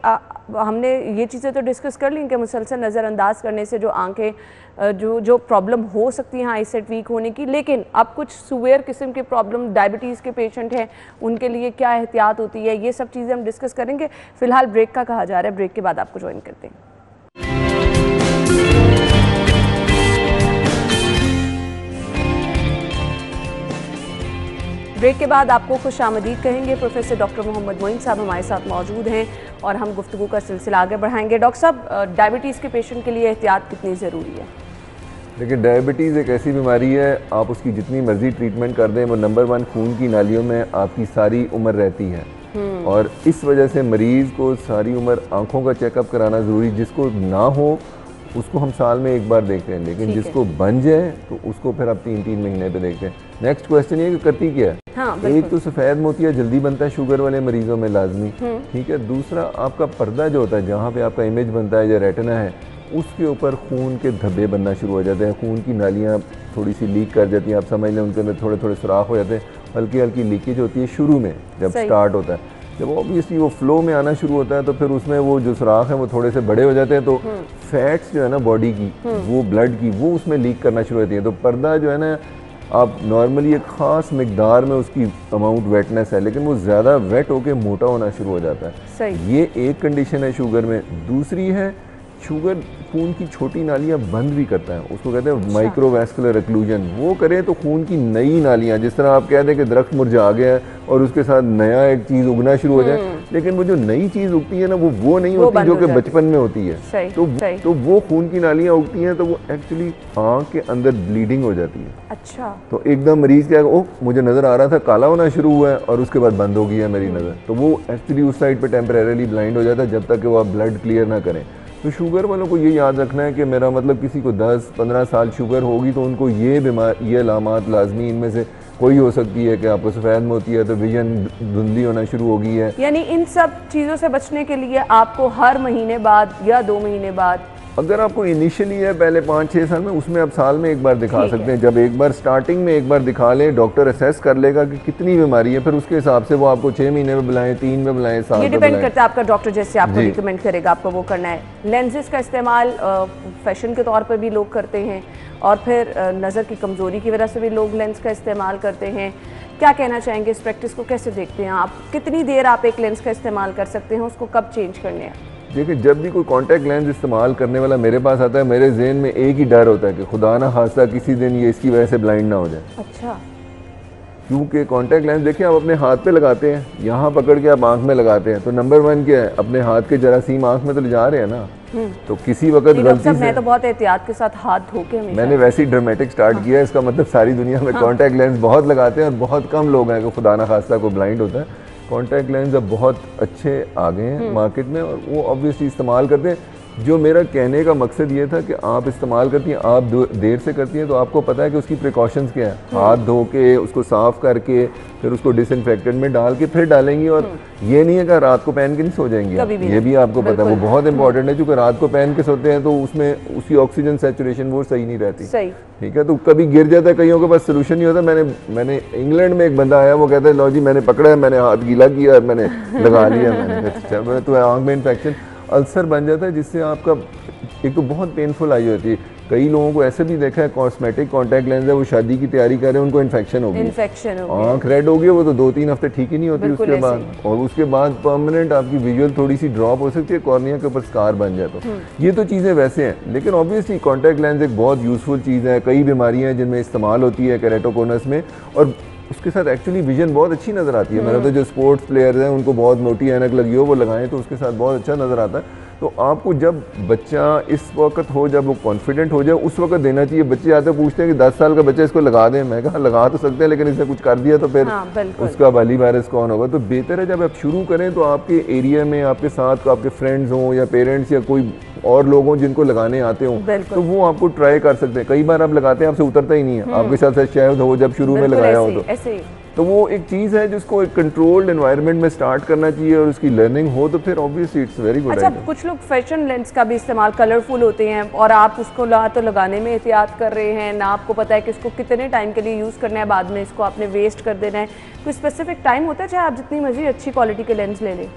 हमने ये चीज़ें तो डिस्कस कर ली कि मुसलसल नज़रअंदाज करने से जो आंखें जो प्रॉब्लम हो सकती हैं आईसाइट वीक होने की, लेकिन अब कुछ सुवेयर किस्म की प्रॉब्लम डायबिटीज़ के पेशेंट हैं, उनके लिए क्या एहतियात होती है, ये सब चीज़ें हम डिस्कस करेंगे। फिलहाल ब्रेक का कहा जा रहा है, ब्रेक के बाद आपको ज्वाइन करते हैं। ब्रेक के बाद आपको खुश आमदीद कहेंगे। प्रोफेसर डॉक्टर मोहम्मद मोइन साहब हमारे साथ मौजूद हैं और हम गुफ्तगू का सिलसिला आगे बढ़ाएंगे। डॉक्टर साहब, डायबिटीज़ के पेशेंट के लिए एहतियात कितनी ज़रूरी है? देखिए, डायबिटीज़ एक ऐसी बीमारी है, आप उसकी जितनी मर्जी ट्रीटमेंट कर दें, वो नंबर 1 खून की नालियों में आपकी सारी उम्र रहती है और इस वजह से मरीज़ को सारी उम्र आँखों का चेकअप कराना ज़रूरी। जिसको ना हो उसको हम साल में एक बार देखते हैं, लेकिन जिसको बन जाए तो उसको फिर आप 3-3 महीने पे देखते हैं। नेक्स्ट क्वेश्चन ये कि करती क्या है? हाँ, एक तो सफ़ेद मोतिया जल्दी बनता है शुगर वाले मरीजों में लाजमी, ठीक है। दूसरा, आपका पर्दा जो होता है जहाँ पे आपका इमेज बनता है या रेटिना है, उसके ऊपर खून के धब्बे बनना शुरू हो जाते हैं, खून की नालियाँ थोड़ी सी लीक कर जाती हैं, आप समझ लें उनके अंदर थोड़े थोड़े सुराख हो जाते हैं, हल्की हल्की लीकेज होती है शुरू में जब स्टार्ट होता है। जब ऑब्वियसली वो फ्लो में आना शुरू होता है तो फिर उसमें वो जो सुराख है वो थोड़े से बड़े हो जाते हैं, तो फैट्स जो है ना बॉडी की, वो ब्लड की, वो उसमें लीक करना शुरू होती है। तो पर्दा जो है ना, आप नॉर्मली एक ख़ास मिकदार में उसकी अमाउंट वेटनेस है, लेकिन वो ज़्यादा वेट होकर मोटा होना शुरू हो जाता है। सही। ये एक कंडीशन है शुगर में। दूसरी है, शुगर खून की छोटी नालियाँ बंद भी करता है, उसको कहते हैं माइक्रोवैस्कुलर एक्लूजन। वो करे तो खून की नई नालियाँ, जिस तरह आप कह दें कि दरख्त मुरझा गया है और उसके साथ नया एक चीज़ उगना शुरू हो जाए, लेकिन वो जो नई चीज़ उगती है ना, वो नहीं होती जो कि बचपन में होती है। तो वो खून की नालियाँ उगती हैं तो वो एक्चुअली आँख के अंदर ब्लीडिंग हो जाती है। अच्छा। तो एकदम मरीज़ क्या, ओह मुझे नज़र आ रहा था, काला होना शुरू हुआ है और उसके बाद बंद हो गई है मेरी नज़र, तो वो एक्चुअली उस साइड पर टेम्परेरीली ब्लाइंड हो जाता है जब तक कि वो आप ब्लड क्लियर ना करें। तो शुगर वालों को ये याद रखना है कि मेरा मतलब किसी को 10-15 साल शुगर होगी तो उनको ये अलामात लाजमी इनमें से कोई हो सकती है कि आपको सफ़ेद मोतिया है तो विजन धुंधली होना शुरू हो गई है। यानी इन सब चीज़ों से बचने के लिए आपको हर महीने बाद या 2 महीने बाद, अगर आपको इनिशियली है पहले 5-6 साल में, उसमें आप साल में एक बार दिखा सकते हैं। जब एक बार स्टार्टिंग में एक बार दिखा लें, डॉक्टर असेस कर लेगा कि कितनी बीमारी है, फिर उसके हिसाब से वो आपको 6 महीने में बुलाएं, 3 में बुलाएं, साल में बुलाएं। ये डिपेंड करता है आपका डॉक्टर जैसे आपको रिकमेंड करेगा आपको वो करना है। लेंसेज का इस्तेमाल फैशन के तौर पर भी लोग करते हैं और फिर नज़र की कमज़ोरी की वजह से भी लोग लेंस का इस्तेमाल करते हैं। क्या कहना चाहेंगे, इस प्रैक्टिस को कैसे देखते हैं आप? कितनी देर आप एक लेंस का इस्तेमाल कर सकते हैं, उसको कब चेंज करने हैं? देखिए, जब भी कोई कॉन्टैक्ट लेंस इस्तेमाल करने वाला मेरे पास आता है, मेरे जहन में एक ही डर होता है कि खुदा ना खास्ता किसी दिन ये इसकी वजह से ब्लाइंड ना हो जाए। अच्छा। क्योंकि कॉन्टैक्ट लेंस देखिए आप अपने हाथ पे लगाते हैं, यहाँ पकड़ के आप आंख में लगाते हैं, तो नंबर 1 क्या है, अपने हाथ के जरासीम आंख में तो ले जा रहे हैं ना, तो किसी वक्त गलती से। मैं तो बहुत एहतियात के साथ हाथ धो के मैंने वैसे ही ड्रामेटिक स्टार्ट किया है, इसका मतलब सारी दुनिया में कॉन्टैक्ट लेंस बहुत लगाते हैं और बहुत कम लोग हैं कि खुदा ना खास्ता को ब्लाइंड होता है। कॉन्टैक्ट लेंस अब बहुत अच्छे आ गए हैं मार्केट में और वो ऑब्वियसली इस्तेमाल करते हैं। जो मेरा कहने का मकसद ये था कि आप इस्तेमाल करती हैं, आप देर से करती हैं, तो आपको पता है कि उसकी प्रिकॉशंस क्या है। हाथ धो के उसको साफ़ करके फिर उसको डिसइंफेक्टेंट में डाल के फिर डालेंगी, और ये नहीं है कि रात को पहन के नहीं सो जाएंगी, ये भी आपको पता है। वो बहुत इंपॉर्टेंट है, क्योंकि रात को पहन के सोते हैं तो उसमें उसकी ऑक्सीजन सैचुरेशन वो सही नहीं रहती। ठीक है, तो कभी गिर जाता है, कईयों के पास सोल्यूशन नहीं होता। मैंने इंग्लैंड में एक बंदा आया, वो कहता है लो जी मैंने पकड़ा है, मैंने हाथ गीला किया और मैंने लगा लिया। मैंने तो आँख में इन्फेक्शन अल्सर बन जाता है, जिससे आपका एक तो बहुत पेनफुल आई होती है। कई लोगों को ऐसे भी देखा है, कॉस्मेटिक कॉन्टैक्ट लेंस है, वो शादी की तैयारी कर रहे हैं, उनको इन्फेक्शन हो गई, आँख रेड हो गई, वो तो 2-3 हफ्ते ठीक ही नहीं होती उसके बाद, और उसके बाद परमानेंट आपकी विजुअल थोड़ी सी ड्रॉप हो सकती है, कॉर्निया के ऊपर स्कार बन जाए। तो ये तो चीज़ें वैसे हैं, लेकिन ऑब्वियसली कॉन्टैक्ट लेंस एक बहुत यूजफुल चीज़ है। कई बीमारियाँ हैं जिनमें इस्तेमाल होती है केरेटोकोनस में, और उसके साथ एक्चुअली विजन बहुत अच्छी नज़र आती है। मैंने तो जो स्पोर्ट्स प्लेयर्स हैं उनको बहुत मोटी ऐनक लगी हो, वो लगाएं तो उसके साथ बहुत अच्छा नज़र आता है। तो आपको जब बच्चा इस वक्त हो, जब वो कॉन्फिडेंट हो जाए, उस वक्त देना चाहिए। बच्चे आते पूछते हैं कि 10 साल का बच्चा इसको लगा दें, मैं कहा लगा तो सकते हैं, लेकिन इसने कुछ कर दिया तो फिर उसका वाली वायरस कौन होगा। तो बेहतर है जब आप शुरू करें तो आपके एरिया में आपके साथ आपके फ्रेंड्स हों या पेरेंट्स या कोई और लोग हों जिनको लगाने आते हों, तो वो आपको ट्राई कर सकते हैं। कई बार आप लगाते हैं, आपसे उतरता ही नहीं है, आपके साथ शायद हो जब शुरू में लगाया हो तो वो एक चीज़ है जिसको एक कंट्रोल्ड एनवायरनमेंट में स्टार्ट करना चाहिए और उसकी लर्निंग हो तो फिर ऑब्वियसली इट्स वेरी गुड। अच्छा, कुछ लोग फैशन लेंस का भी इस्तेमाल, कलरफुल होते हैं, और आप उसको तो लगाने में एहतियात कर रहे हैं ना, आपको पता है कि इसको कितने टाइम के लिए यूज़ करना है, बाद में इसको आपने वेस्ट कर देना है। कोई स्पेसिफिक टाइम होता है, चाहे आप जितनी मर्जी अच्छी क्वालिटी के लेंस ले लें?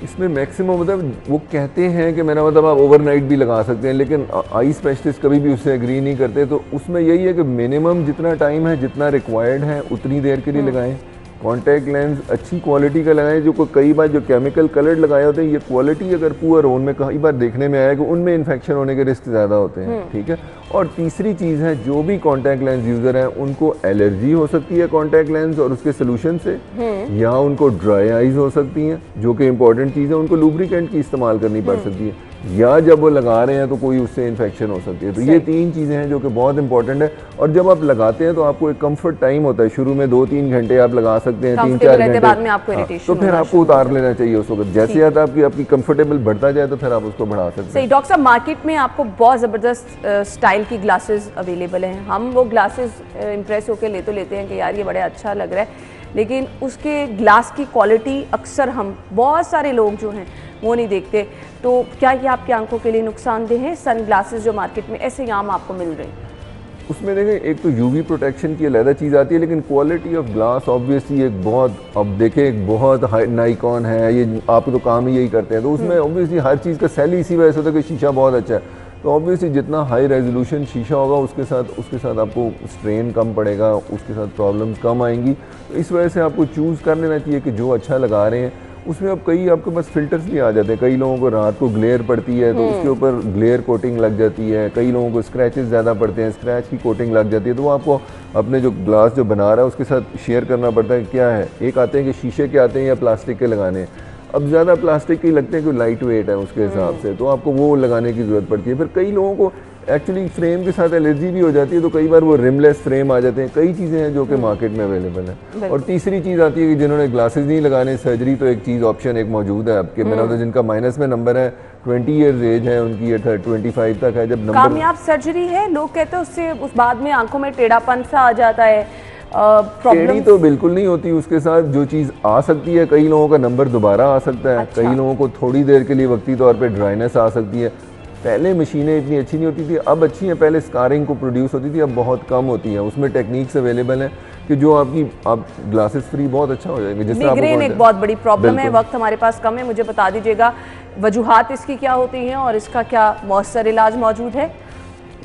इसमें मैक्सिमम मतलब वो कहते हैं कि मेरा मतलब आप ओवरनाइट भी लगा सकते हैं, लेकिन आई स्पेशलिस्ट कभी भी उससे एग्री नहीं करते। तो उसमें यही है कि मिनिमम जितना टाइम है, जितना रिक्वायर्ड है उतनी देर के लिए लगाएं। कॉन्टैक्ट लेंस अच्छी क्वालिटी का लगाएं। जो कई बार जो केमिकल कलर्ड लगाए होते हैं, ये क्वालिटी अगर पुअर हो, उनमें कई बार देखने में आया कि उनमें इन्फेक्शन होने के रिस्क ज़्यादा होते हैं, ठीक है। और तीसरी चीज़ है, जो भी कॉन्टैक्ट लेंस यूज़र हैं उनको एलर्जी हो सकती है कॉन्टैक्ट लेंस और उसके सोल्यूशन से, या उनको ड्राई आइज हो सकती हैं, जो कि इंपॉर्टेंट चीज़ है। उनको लुब्रिकेंट की इस्तेमाल करनी पड़ सकती है, या जब वो लगा रहे हैं तो कोई उससे इन्फेक्शन हो सकती है। तो ये 3 चीज़ें हैं जो कि बहुत इंपॉर्टेंट है। और जब आप लगाते हैं तो आपको एक कंफर्ट टाइम होता है, शुरू में 2-3 घंटे आप लगा सकते हैं, 3-4 घंटे बाद में आपको इरिटेशन तो फिर आपको उतार लेना चाहिए उस वक्त। जैसे आपकी कंफर्टेबल बढ़ता जाए तो फिर आप उसको बढ़ा सकते हैं। सही। डॉक्टर साहब, मार्केट में आपको बहुत ज़बरदस्त स्टाइल की ग्लासेस अवेलेबल हैं। हम वो ग्लासेस इम्प्रेस होकर लेते हैं कि यार ये बड़ा अच्छा लग रहा है, लेकिन उसके ग्लास की क्वालिटी अक्सर हम बहुत सारे लोग जो हैं वो नहीं देखते। तो क्या ये आपकी आंखों के लिए नुकसानदेह है? सन ग्लासेस जो मार्केट में ऐसे ही आम आपको मिल रहे हैं, उसमें देखें एक तो यूवी प्रोटेक्शन की अलग चीज़ आती है, लेकिन क्वालिटी ऑफ ग्लास ऑब्वियसली एक बहुत, अब देखें एक बहुत नाइकॉन है, ये आप तो काम ही यही करते हैं, तो उसमें ऑब्वियसली हर चीज़ का सेल इसी वजह से होता है कि शीशा बहुत अच्छा है। तो ऑब्वियसली जितना हाई रेजोल्यूशन शीशा होगा उसके साथ आपको स्ट्रेन कम पड़ेगा, उसके साथ प्रॉब्लम्स कम आएंगी। तो इस वजह से आपको चूज़ कर लेना चाहिए कि जो अच्छा लगा रहे हैं। उसमें अब कई आपके पास फिल्टर्स भी आ जाते हैं। कई लोगों को रात को ग्लेयर पड़ती है तो उसके ऊपर ग्लेयर कोटिंग लग जाती है, कई लोगों को स्क्रैचेस ज़्यादा पड़ते हैं, स्क्रैच की कोटिंग लग जाती है। तो वो आपको अपने जो ग्लास जो बना रहा है उसके साथ शेयर करना पड़ता है क्या है। एक आते हैं कि शीशे के आते हैं या प्लास्टिक के लगाने हैं। अब ज़्यादा प्लास्टिक के लगते हैं कि लाइट वेट है उसके हिसाब से, तो आपको वो लगाने की ज़रूरत पड़ती है। फिर कई लोगों को एक्चुअली फ्रेम के साथ एलर्जी भी हो जाती है, तो कई बार वो रिमलेस फ्रेम आ जाते हैं। कई चीज़ें हैं जो कि मार्केट में अवेलेबल है। और तीसरी चीज़ आती है कि जिन्होंने ग्लासेस नहीं लगाने, सर्जरी तो एक चीज़ ऑप्शन एक मौजूद है आपके। मेरा तो जिनका माइनस में नंबर है, 20 ईयर्स एज है उनकी, या 25 तक है, जब नंबर कामयाब सर्जरी है, लोग कहते हैं उससे उस बाद में आंखों में टेढ़ापन सा आ जाता है। टेढ़ी तो बिल्कुल नहीं होती, उसके साथ जो चीज़ आ सकती है, कई लोगों का नंबर दोबारा आ सकता है। अच्छा। कई लोगों को थोड़ी देर के लिए वक्ती तौर पे ड्राइनेस आ सकती है। पहले मशीनें इतनी अच्छी नहीं होती थी, अब अच्छी हैं। पहले स्कारिंग को प्रोड्यूस होती थी, अब बहुत कम होती है। उसमें टेक्निक्स अवेलेबल हैं कि जो आप ग्लासेस फ्री बहुत अच्छा हो जाएंगे। जिससे मिग्रेन एक बहुत बड़ी प्रॉब्लम है। वक्त हमारे पास कम है, मुझे बता दीजिएगा वजूहात इसकी क्या होती हैं और इसका क्या मौसर इलाज मौजूद है?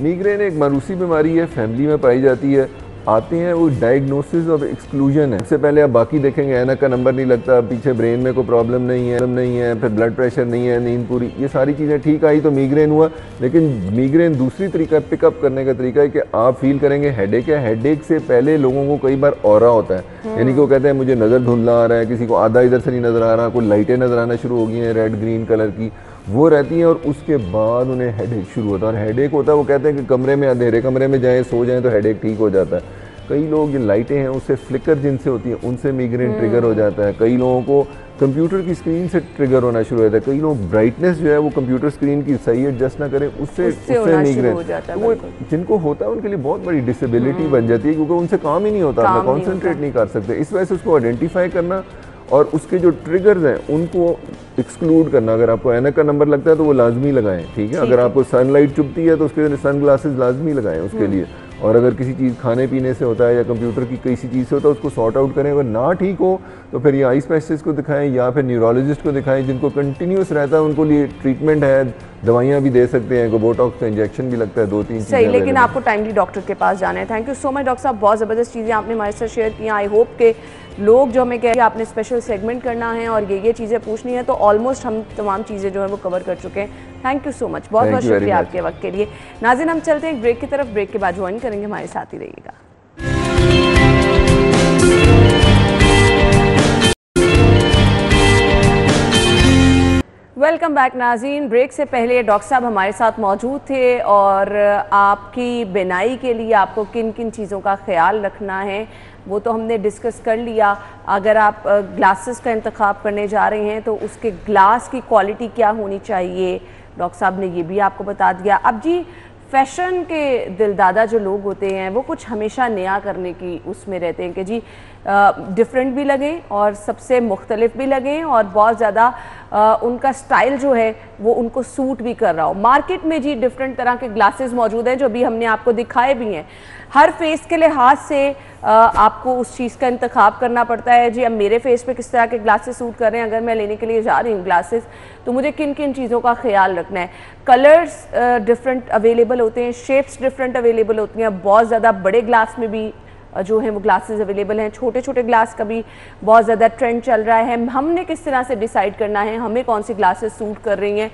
मिग्रेन एक मारूसी बीमारी है, फैमिली में पाई जाती है। आते हैं वो डायग्नोसिस ऑफ एक्सक्लूजन है। सबसे पहले आप बाकी देखेंगे, ऐनक का नंबर नहीं लगता, पीछे ब्रेन में कोई प्रॉब्लम नहीं है, फिर ब्लड प्रेशर नहीं है, नींद पूरी, ये सारी चीज़ें ठीक आई तो मिग्रेन हुआ। लेकिन मिग्रेन दूसरी तरीका पिकअप करने का तरीका है कि आप फील करेंगे हेडेक है। हेडेक से पहले लोगों को कई बार ऑरा होता है, यानी कि वो कहते हैं मुझे नज़र धुंधला आ रहा है, किसी को आधा इधर से नहीं नज़र आ रहा, कोई लाइटें नज़र आना शुरू हो गई हैं रेड ग्रीन कलर की, वो रहती हैं। और उसके बाद उन्हें हेडेक शुरू होता है। और हेडेक होता है, वो कहते हैं कि कमरे में, अंधेरे कमरे में जाएँ, सो जाएँ तो हेडेक ठीक हो जाता है। कई लोग ये लाइटें हैं उससे फ्लिकर जिनसे होती है उनसे मिग्रेन ट्रिगर हो जाता है। कई लोगों को कंप्यूटर की स्क्रीन से ट्रिगर होना शुरू होता है। कई लोग ब्राइटनेस जो है वो कंप्यूटर स्क्रीन की सही एडजस्ट ना करें, उससे मिग्रेन, तो वो जिनको होता है उनके लिए बहुत बड़ी डिसेबिलिटी बन जाती है, क्योंकि उनसे काम ही नहीं होता, अपना कॉन्सेंट्रेट नहीं कर सकते। इस वजह से उसको आइडेंटिफाई करना और उसके जो ट्रिगर्स हैं उनको एक्सक्लूड करना। अगर आपको ऐनक का नंबर लगता है तो वो लाजमी लगाएं, ठीक है। अगर आपको सनलाइट चुभती है तो उसके लिए सन ग्लासेस लाजमी लगाएं उसके लिए। और अगर किसी चीज़ खाने पीने से होता है या कंप्यूटर की किसी चीज़ से होता है उसको सॉर्ट आउट करें। अगर ना ठीक हो तो फिर ये आई स्पेशलिस्ट को दिखाएं या फिर न्यूरोलॉजिस्ट को दिखाएं, जिनको कंटिन्यूस रहता है, उनको लिए ट्रीटमेंट है, दवाइयाँ भी दे सकते हैं, बोटॉक्स का इंजेक्शन भी लगता है, 2-3 सही। लेकिन आपको टाइमली डॉक्टर के पास जाना है। Thank you so much doctor साहब, बहुत ज़बरदस्त चीज़ें आपने हमारे साथ शेयर की। आई होप के लोग जो हमें कह रहे हैं आपने स्पेशल सेगमेंट करना है और ये चीज़ें पूछनी है, तो ऑलमोस्ट हम तमाम चीज़ें जो है वो कवर कर चुके हैं। थैंक यू सो मच, बहुत बहुत शुक्रिया आपके वक्त के लिए। नाज़रीन, हम चलते हैं एक ब्रेक की तरफ। ब्रेक के बाद ज्वाइन करेंगे, हमारे साथ ही रहिएगा। वेलकम बैक नाज़रीन। ब्रेक से पहले डॉक्टर साहब हमारे साथ मौजूद थे और आपकी बिनाई के लिए आपको किन किन चीज़ों का ख्याल रखना है वो तो हमने डिस्कस कर लिया। अगर आप ग्लासेस का इंतखाब करने जा रहे हैं तो उसके ग्लास की क्वालिटी क्या होनी चाहिए, डॉक्टर साहब ने ये भी आपको बता दिया। अब जी, फैशन के दिलदादा जो लोग होते हैं वो कुछ हमेशा नया करने की उसमें रहते हैं कि जी डिफरेंट भी लगें और सबसे मुख्तलिफ भी लगें और बहुत ज़्यादा उनका स्टाइल जो है वो उनको सूट भी कर रहा हो। मार्केट में जी डिफरेंट तरह के ग्लासेस मौजूद हैं जो अभी हमने आपको दिखाए भी हैं। हर फेस के लिहाज से आपको उस चीज़ का इंतखाब करना पड़ता है। जी अब मेरे फेस पे किस तरह के ग्लासेस सूट कर रहे हैं, अगर मैं लेने के लिए जा रही हूँ ग्लासेस, तो मुझे किन किन चीज़ों का ख्याल रखना है। कलर्स डिफरेंट अवेलेबल होते हैं, शेप्स डिफरेंट अवेलेबल होती हैं। बहुत ज़्यादा बड़े ग्लास में भी जो है वो ग्लासेस अवेलेबल हैं, छोटे छोटे ग्लास का भी बहुत ज़्यादा ट्रेंड चल रहा है। हमने किस तरह से डिसाइड करना है हमें कौन सी ग्लासेस सूट कर रही हैं,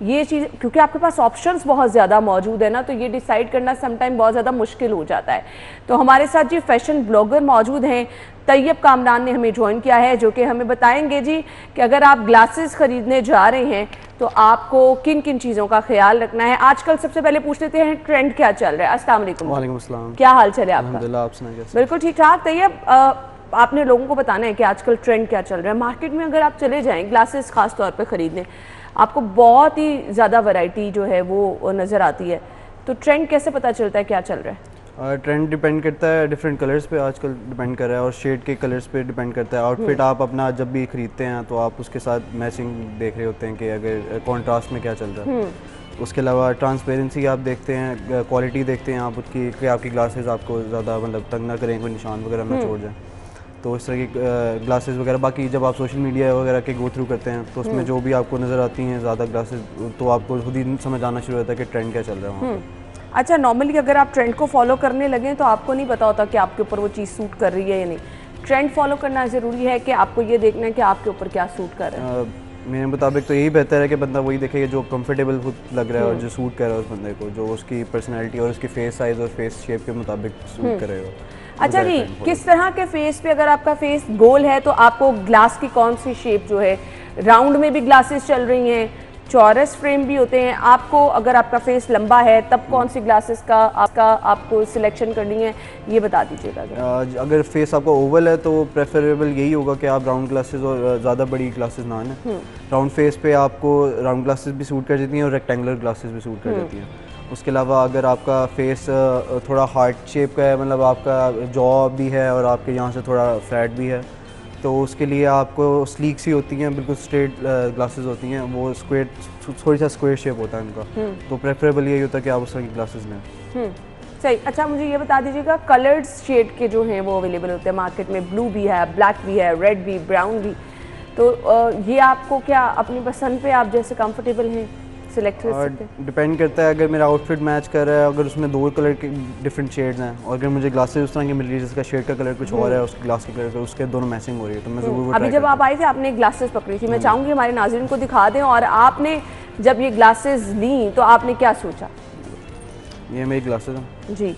ये चीज़, क्योंकि आपके पास ऑप्शंस बहुत ज़्यादा मौजूद है ना, तो ये डिसाइड करना समटाइम बहुत ज़्यादा मुश्किल हो जाता है। तो हमारे साथ जी फैशन ब्लॉगर मौजूद हैं, तैयब कामरान ने हमें ज्वाइन किया है, जो कि हमें बताएंगे जी कि अगर आप ग्लासेस ख़रीदने जा रहे हैं तो आपको किन किन चीज़ों का ख्याल रखना है। आजकल सबसे पहले पूछ लेते हैं ट्रेंड क्या चल रहा है। अस्सलाम वालेकुम। वालेकुम अस्सलाम। क्या हाल चल है आपका? अल्हम्दुलिल्लाह, आप सुनाइए। बिल्कुल ठीक ठाक। तैयब, आपने लोगों को बताना है कि आजकल ट्रेंड क्या चल रहा है मार्केट में। अगर आप चले जाएँ ग्लासेस ख़ास तौर पर ख़रीदने, आपको बहुत ही ज़्यादा वैरायटी जो है वो नज़र आती है, तो ट्रेंड कैसे पता चलता है क्या चल रहा है? ट्रेंड डिपेंड करता है डिफरेंट कलर्स पे, आजकल डिपेंड कर रहा है, और शेड के कलर्स पे डिपेंड करता है। आउटफिट आप अपना जब भी खरीदते हैं तो आप उसके साथ मैचिंग देख रहे होते हैं कि अगर कॉन्ट्रास्ट में क्या चल रहा है। उसके अलावा ट्रांसपेरेंसी आप देखते हैं, क्वालिटी देखते हैं आप उसकी कि आपकी ग्लासेस आपको ज़्यादा मतलब तंग ना करें, कोई निशान वगैरह ना छोड़ जाए। तो इस तरह की ग्लासेस वगैरह, बाकी जब आप सोशल मीडिया वगैरह के गो थ्रू करते हैं तो उसमें जो भी आपको नज़र आती हैं ज़्यादा ग्लासेस, तो आपको खुद ही समझ आना शुरू होता है कि ट्रेंड क्या चल रहा है वहाँ पे। अच्छा, नॉर्मली अगर आप ट्रेंड को फॉलो करने लगें तो आपको नहीं पता होता कि आपके ऊपर वो चीज़ सूट कर रही है या नहीं। ट्रेंड फॉलो करना ज़रूरी है कि आपको ये देखना है कि आपके ऊपर क्या सूट कर रहा है? मेरे मुताबिक तो यही बेहतर है कि बंदा वही देखे जो कंफर्टेबल खुद लग रहा है और जो सूट कर रहा है उस बंदे को, जो उसकी पर्सनैलिटी और उसकी फेस साइज़ और फेस शेप के मुताबिक सूट करेगा। अच्छा जी, किस तरह के फेस पे, अगर आपका फेस गोल है तो आपको ग्लास की कौन सी शेप जो है, राउंड में भी ग्लासेस चल रही हैं, चौरस फ्रेम भी होते हैं, आपको अगर आपका फेस लंबा है तब कौन सी ग्लासेस का आपको सिलेक्शन करनी है, ये बता दीजिएगा। अगर फेस आपका ओवल है तो प्रेफरेबल यही होगा कि आप राउंड ग्लासेस और ज़्यादा बड़ी ग्लासेस ना लें। राउंड फेस पे आपको राउंड ग्लासेस भी सूट कर जाती हैं और रेक्टेंगुलर ग्लासेस भी सूट कर जाती हैं। उसके अलावा अगर आपका फेस थोड़ा हार्ट शेप का है, मतलब आपका जॉ भी है और आपके यहाँ से थोड़ा फ्लैट भी है, तो उसके लिए आपको स्लीक सी होती हैं, बिल्कुल स्ट्रेट ग्लासेस होती हैं, वो स्क्वायर, थोड़ी सा स्क्वायर शेप होता है उनका, तो प्रेफरेबल यही होता है कि आप उस तरह की ग्लासेस लें। सही। अच्छा, मुझे ये बता दीजिएगा, कलर्ड शेड के जो हैं वो अवेलेबल होते हैं मार्केट में, ब्लू भी है, ब्लैक भी है, रेड भी, ब्राउन भी, तो ये आपको क्या अपनी पसंद पे आप जैसे कंफर्टेबल हैं सिलेक्ट कर सकते हैं? डिपेंड करता है, अगर मेरा आउटफिट मैच कर रहा है, अगर उसमें दो कलर के डिफरेंट शेड्स हैं और अगर मुझे ग्लासेस उस तरह की मिल रही है जिसका शेड का कलर कुछ और है, उसके ग्लास के कलर का उसके दोनों मैचिंग हो रही है, तो मैं ज़रूर अभी जब आप आए थे आपने ग्लासेस पकड़ी थी, मैं चाहूँगी हमारे नाज़रीन को दिखा दें, और आपने जब ये ग्लासेस ली तो आपने क्या सोचा? ये मेरी ग्लासेस हैं जी।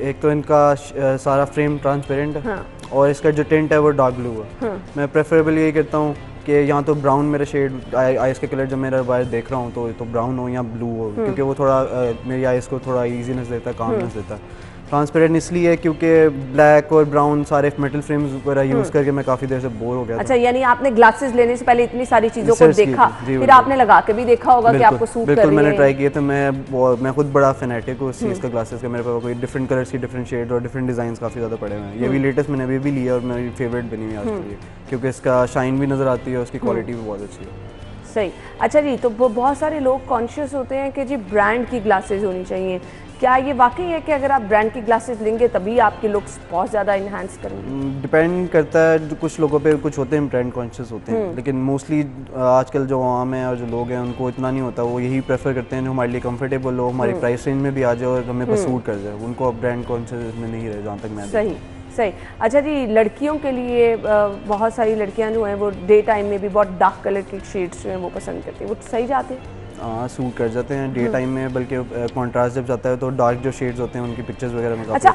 एक तो इनका सारा फ्रेम ट्रांसपेरेंट है, और इसका जो टिंट है वो डार्क ब्लू है। मैं प्रेफरेबल यही करता हूँ कि यहाँ तो ब्राउन मेरा शेड आइस के कलर जब मेरा वायर देख रहा हूँ तो ब्राउन हो या ब्लू हो, क्योंकि वो थोड़ा मेरी आइस को थोड़ा इजीनेस देता है, कामनेस देता है। ट्रांसपेरेंट इसलिए क्योंकि ब्लैक और ब्राउन सारे मेटल फ्रेम्स वगैरह यूज़ करके मैं काफ़ी देर से बोर हो गया। अच्छा, यानी आपने ग्लासेस लेने से पहले इतनी सारी चीज़ों को देखा, फिर आपने लगा के भी देखा होगा कि आपको सूट कर रही है? बिल्कुल, मैंने ट्राई किया था। मैं खुद बड़ा फैनेटिक हूँ उस चीज़ का, ग्लासेस का। मेरे पास कोई डिफरेंट कलर्स की डिफरेंट शेड और डिफरेंट डिज़ाइन काफ़ी ज़्यादा पड़े हुए हैं। ये भी लेटेस्ट मैंने अभी भी लिया और मेरी फेवरेट बनी हुई आज के लिए, क्योंकि इसका शाइन भी नज़र आती है, उसकी क्वालिटी भी बहुत अच्छी है। सही। अच्छा जी, तो बहुत सारे लोग कॉन्शियस होते हैं कि जी ब्रांड की ग्लासेस होनी चाहिए, क्या ये वाकई है कि अगर आप ब्रांड की ग्लासेस लेंगे तभी आपके लुक्स बहुत ज़्यादा इन्हांस करेंगे? डिपेंड करता है, कुछ लोगों पे कुछ होते हैं ब्रांड कॉन्शियस होते हैं, लेकिन मोस्टली आजकल जो आम है और जो लोग हैं उनको इतना नहीं होता, वो यही प्रेफर करते हैं जो हमारे लिए कंफर्टेबल हो, हमारी प्राइस रेंज में भी आ जाए और हमें पर सूट कर जाए, उनको ब्रांड कॉन्शियस में नहीं रहे, जहाँ तक मैं। सही सही। अच्छा जी, लड़कियों के लिए बहुत सारी लड़कियाँ जो हैं वो डे टाइम में भी बहुत डार्क कलर के शेड्स जो हैं वो पसंद करती हैं, वो सही जाते हैं? हाँ, सूट कर जाते हैं डे टाइम में, बल्कि कॉन्ट्रास्ट जब जाता है तो डार्क जो शेड्स होते हैं उनकी पिक्चर्स वगैरह में। अच्छा,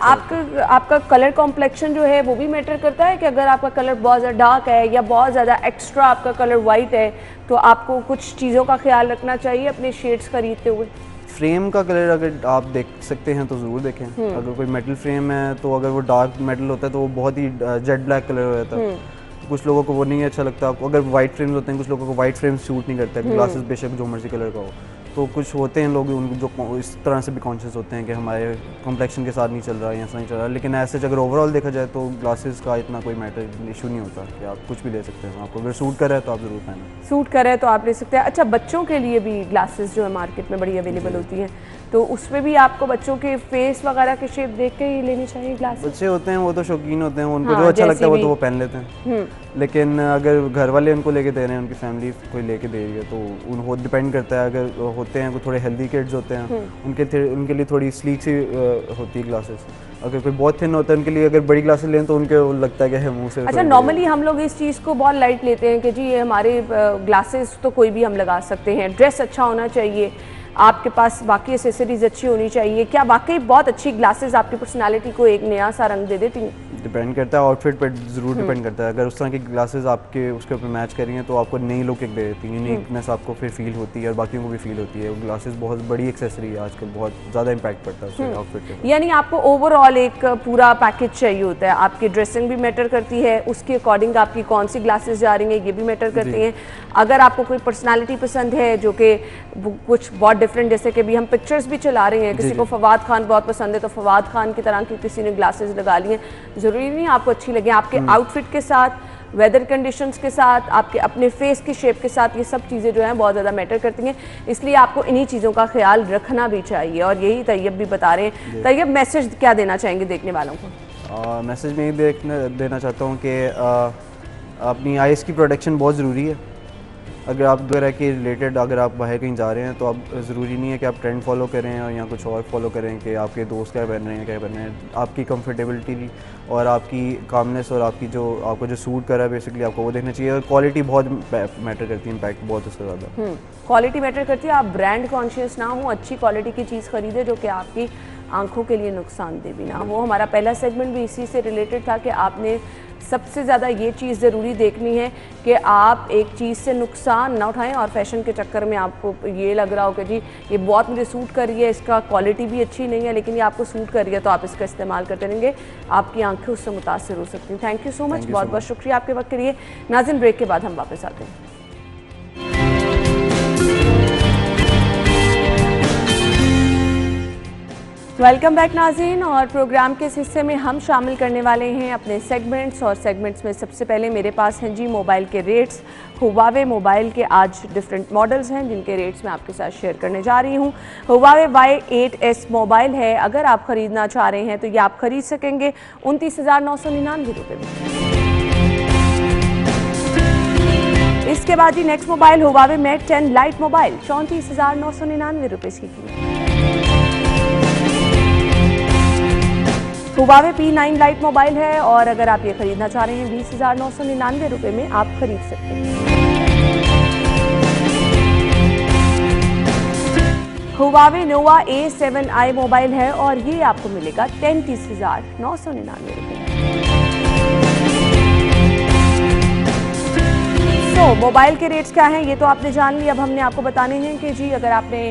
आपका कलर कॉम्प्लेक्शन जो है वो भी मैटर करता है कि अगर आपका कलर बहुत ज़्यादा डार्क है या बहुत ज़्यादा एक्स्ट्रा आपका कलर वाइट है तो आपको कुछ चीज़ों का ख्याल रखना चाहिए अपने शेड्स खरीदते हुए? फ्रेम का कलर अगर आप देख सकते हैं तो ज़रूर देखें। अगर कोई मेटल फ्रेम है तो अगर वो डार्क मेटल होता है तो वो बहुत ही जेट ब्लैक कलर हो जाता है, कुछ लोगों को वो नहीं अच्छा लगता। अगर वाइट फ्रेम्स होते हैं, कुछ लोगों को वाइट फ्रेम सूट नहीं करता, ग्लासेस बेशक जो मर्जी कलर का हो, तो कुछ होते हैं लोग उनको जो इस तरह से भी कॉन्शियस होते हैं कि हमारे कॉम्प्लेक्शन के साथ नहीं चल रहा है, ऐसा नहीं चल रहा, लेकिन ऐसे अगर ओवरऑल देखा जाए तो ग्लासेस का इतना कोई मैटर इशू नहीं होता कि आप कुछ भी ले सकते हैं। आपको अगर सूट कर रहा है तो आप ज़रूर पहनें। सूट कर रहा है तो आप ले सकते हैं। अच्छा, बच्चों के लिए भी ग्लासेस जो है मार्केट में बड़ी अवेलेबल होती हैं, तो उसमें भी आपको बच्चों के फेस वगैरह के शेप देख के ही लेनी चाहिए ग्लासेस? बच्चे होते हैं वो तो शौकीन होते हैं, उनको जो अच्छा लगता है वो तो वो पहन लेते हैं, लेकिन अगर घर वाले उनको लेके दे रहे हैं, उनकी फैमिली कोई लेके दे रही है तो उनको डिपेंड करता है। अगर होते हैं थोड़े हेल्दी किड्स होते हैं उनके लिए थोड़ी स्लीक सी होती है ग्लासेस। अगर कोई बहुत थिन होता है उनके लिए अगर बड़ी ग्लासेस लें तो उनको लगता है कि मुंह से। अच्छा, नॉर्मली हम लोग इस चीज़ को बहुत लाइट लेते हैं कि जी ये हमारे ग्लासेस तो कोई भी हम लगा सकते हैं, ड्रेस अच्छा होना चाहिए, आपके पास बाकी एसेसरीज अच्छी होनी चाहिए। क्या वाकई बहुत अच्छी ग्लासेस आपकी पर्सनालिटी को एक नया सा रंग दे देती हैं? डिपेंड करता है, आउटफिट पर ज़रूर डिपेंड करता है। अगर उस तरह की ग्लासेस आपके उसके ऊपर मैच करेंगे तो आपको नई लुक एक दे देती है, यूनिकनेस आपको फिर फील होती है और बाकियों को भी फील होती है। ग्लासेस बहुत बड़ी एक्सेसरी है आजकल, बहुत ज़्यादा इम्पैक्ट पड़ता है उसके आउटफिट के। यानी आपको ओवरऑल एक पूरा पैकेज चाहिए होता है। आपकी ड्रेसिंग भी मैटर करती है, उसके अकॉर्डिंग आपकी कौन सी ग्लासेस जा रही हैं ये भी मैटर करती हैं। अगर आपको कोई पर्सनालिटी पसंद है जो कि कुछ बहुत डिफरेंट, जैसे कि भी हम पिक्चर्स भी चला रहे हैं, किसी को फवाद खान बहुत पसंद है तो फवाद खान की तरह की किसी ने ग्लासेस लगा ली हैं, ज़रूरी नहीं आपको अच्छी लगे, आपके आउटफिट के साथ, वेदर कंडीशंस के साथ, आपके अपने फेस की शेप के साथ, ये सब चीज़ें जो हैं बहुत ज़्यादा मैटर करती हैं। इसलिए आपको इन्हीं चीज़ों का ख्याल रखना भी चाहिए और यही तैयब भी बता रहे हैं। तैयब, मैसेज क्या देना चाहेंगे देखने वालों को? मैसेज में ये देना चाहता हूँ कि अपनी आइज़ की प्रोटेक्शन बहुत ज़रूरी है। अगर आप वगैरह के रिलेटेड अगर आप बाहर कहीं जा रहे हैं तो आप ज़रूरी नहीं है कि आप ट्रेंड फॉलो करें और या कुछ और फॉलो करें कि आपके दोस्त क्या पहन रहे हैं क्या पहन रहे हैं। आपकी कंफर्टेबिलिटी और आपकी कामनेस और आपकी जो आपको जो सूट कर रहा है बेसिकली आपको वो देखना चाहिए। और क्वालिटी बहुत मैटर करती है, इम्पैक्ट बहुत उससे ज़्यादा क्वालिटी मैटर करती है। आप ब्रांड कॉन्शियस ना हो, अच्छी क्वालिटी की चीज़ खरीदें जो कि आपकी आंखों के लिए नुकसानदेह भी ना हो। हमारा पहला सेगमेंट भी इसी से रिलेटेड था कि आपने सबसे ज़्यादा ये चीज़ ज़रूरी देखनी है कि आप एक चीज़ से नुकसान ना उठाएं और फैशन के चक्कर में आपको ये लग रहा हो कि जी ये बहुत मुझे सूट कर रही है, इसका क्वालिटी भी अच्छी नहीं है, लेकिन ये आपको सूट कर रही है तो आप इसका इस्तेमाल करते रहेंगे, आपकी आंखें उससे मुतासर हो सकती हैं। थैंक यू सो मच, बहुत बहुत शुक्रिया आपके वक्त के लिए। नाज़रीन, ब्रेक के बाद हम वापस आते हैं। वेलकम बैक नाज़रीन, और प्रोग्राम के इस हिस्से में हम शामिल करने वाले हैं अपने सेगमेंट्स, और सेगमेंट्स में सबसे पहले मेरे पास हैं जी मोबाइल के रेट्स। हुवावे मोबाइल के आज डिफरेंट मॉडल्स हैं जिनके रेट्स मैं आपके साथ शेयर करने जा रही हूँ। हुवावे Y8S मोबाइल है, अगर आप ख़रीदना चाह रहे हैं तो ये आप ख़रीद सकेंगे 29,999 रुपये में। इसके बाद जी next mobile Huawei Mate 10 light mobile, 34,999 रुपये की कीमत। हुवावे P9 लाइट मोबाइल है और अगर आप ये खरीदना चाह रहे हैं 20,999 रुपये में आप खरीद सकते हैं। हुवावे नोवा A7i मोबाइल है और ये आपको मिलेगा 33,999 रुपये में। तो मोबाइल के रेट्स क्या हैं ये तो आपने जान लिया। अब हमने आपको बताने हैं कि जी अगर आपने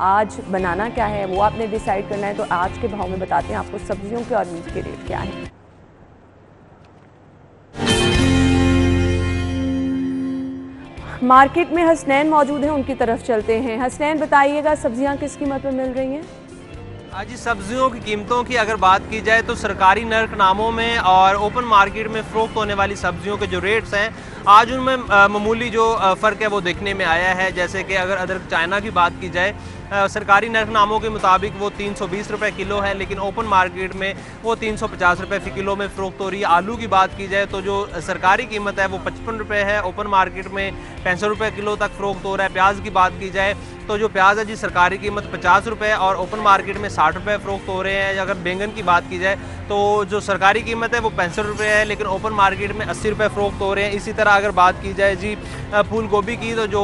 आज बनाना क्या है वो आपने डिसाइड करना है, तो आज के भाव में बताते हैं आपको सब्जियों के और मीट के रेट क्या हैं। मार्केट में हसनैन मौजूद हैं, उनकी तरफ चलते हैं। हसनैन, बताइएगा सब्जियां किस कीमत में मिल रही हैं? आज सब्जियों की कीमतों की अगर बात की जाए तो सरकारी नरकनामों में और ओपन मार्केट में फ़रोख्त होने वाली सब्जियों के जो रेट्स हैं आज उनमें मामूली जो फ़र्क है वो देखने में आया है। जैसे कि अगर अदरक चाइना की बात की जाए सरकारी नरकनामों के मुताबिक वो 320 रुपये किलो है, लेकिन ओपन मार्केट में वो 350 रुपये फ़ी किलो में फ़रोख्त हो रही है। आलू की बात की जाए तो जो सरकारी कीमत है वो 55 रुपये है, ओपन मार्केट में 65 रुपये किलो तक फ़रोख्त हो रहा है। प्याज की बात की जाए तो जो प्याज है जी सरकारी कीमत 50 रुपये और ओपन मार्केट में 60 रुपये फ़रोख्त हो रहे हैं। अगर बैंगन की बात की जाए तो जो सरकारी कीमत है वो 65 रुपये है, लेकिन ओपन मार्केट में 80 रुपये फ़रोख्त हो रहे हैं। इसी तरह अगर बात की जाए जी फूल गोभी की तो जो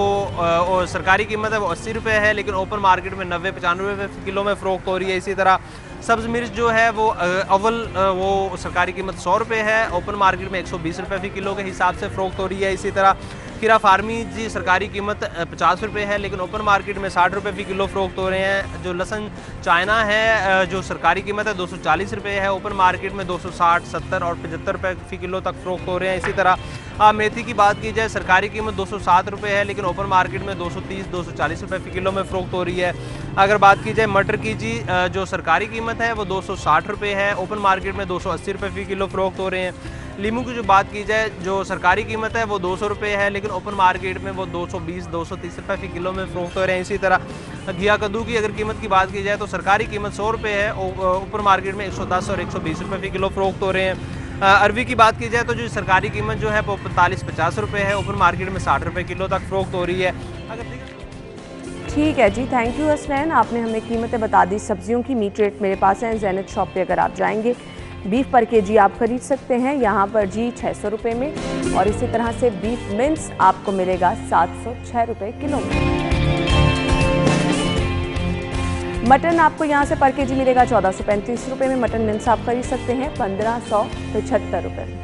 सरकारी कीमत है वो 80 रुपये है, लेकिन ओपन मार्केट में 90-95 रुपये किलो में फ़रोख्त हो रही है। इसी तरह सब्ज़ मिर्च जो है वो अव्वल वो सरकारी कीमत 100 रुपये है, ओपन मार्केट में 120 रुपये फ़ी किलो के हिसाब से फ़रोख्त हो रही है। इसी तरह खीरा फार्मी जी सरकारी कीमत 50 रुपये है, लेकिन ओपन मार्केट में 60 रुपये फ़ी किलो फ़रोख्त हो रहे हैं। जो लहसुन चाइना है जो सरकारी कीमत है 240 रुपये है, ओपन मार्केट में 260, 70 और 75 रुपये फ़ी किलो तक फ़रोख्त हो रहे हैं। इसी तरह मेथी की बात की जाए, सरकारी कीमत 207 रुपये है, लेकिन ओपन मार्केट में 230-240 रुपये फ़ी किलो में फ़रोख्त हो रही है। अगर बात की जाए मटर की जी, जो सरकारी कीमत है वो 260 रुपये है, ओपन मार्केट में 280 रुपये फ़ी किलो फ़रोख्त हो रहे हैं। लीमू की जो बात की जाए, जो सरकारी कीमत है वो 200 रुपये है, लेकिन ओपन मार्केट में वो 220-230 रुपये फ़ी किलो में फ़रोख्त हो रहे हैं। इसी तरह घिया कद्दू की अगर कीमत की बात की जाए तो सरकारी कीमत 100 रुपये है, ओपन मार्केट में 110 और 120 रुपये फ़ी किलो फ़रोख्त हो रहे हैं। अरवी की बात की जाए तो जो सरकारी कीमत जो है वो 45-50 रुपये है, ओपन मार्केट में 60 रुपये किलो तक फ़रोख्त हो रही है। ठीक है जी, थैंक यू हसनैन, आपने हमें कीमतें बता दी सब्जियों की। मीट रेट मेरे पास है ज़ैनत शॉप पे, अगर आप जाएंगे बीफ पर केजी आप खरीद सकते हैं यहाँ पर जी 600 रुपये में, और इसी तरह से बीफ मिन्स आपको मिलेगा 706 रुपये किलो में। मटन आपको यहाँ से पर केजी मिलेगा 1435 रुपये में। मटन मिन्स आप खरीद सकते हैं 1575 रुपये में।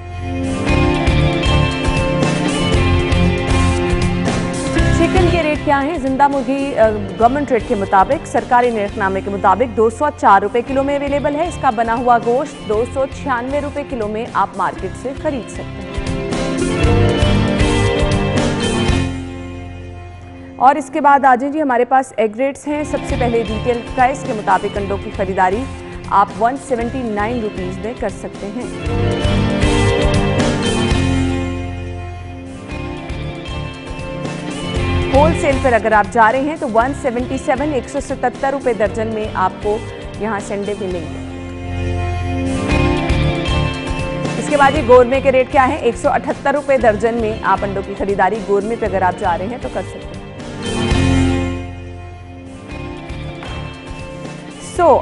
चिकन के रेट क्या हैं? जिंदा मुर्गी गवर्नमेंट रेट के मुताबिक, सरकारी निर्खनामे के मुताबिक 204 रुपये किलो में अवेलेबल है। इसका बना हुआ गोश्त 296 रुपये किलो में आप मार्केट से खरीद सकते हैं। और इसके बाद आ जाइए, हमारे पास एग रेट्स हैं। सबसे पहले रिटेल प्राइस के मुताबिक अंडों की खरीदारी आप 179 रुपीज़ में कर सकते हैं। होल सेल पर अगर आप जा रहे हैं तो 177 177 रुपये दर्जन में आपको यहाँ से अंडे मिलेंगे। इसके बाद ये गोरमे के रेट क्या है? 178 रुपये दर्जन में आप अंडों की खरीदारी गोरमे पे अगर आप जा रहे हैं तो कर सकते हैं।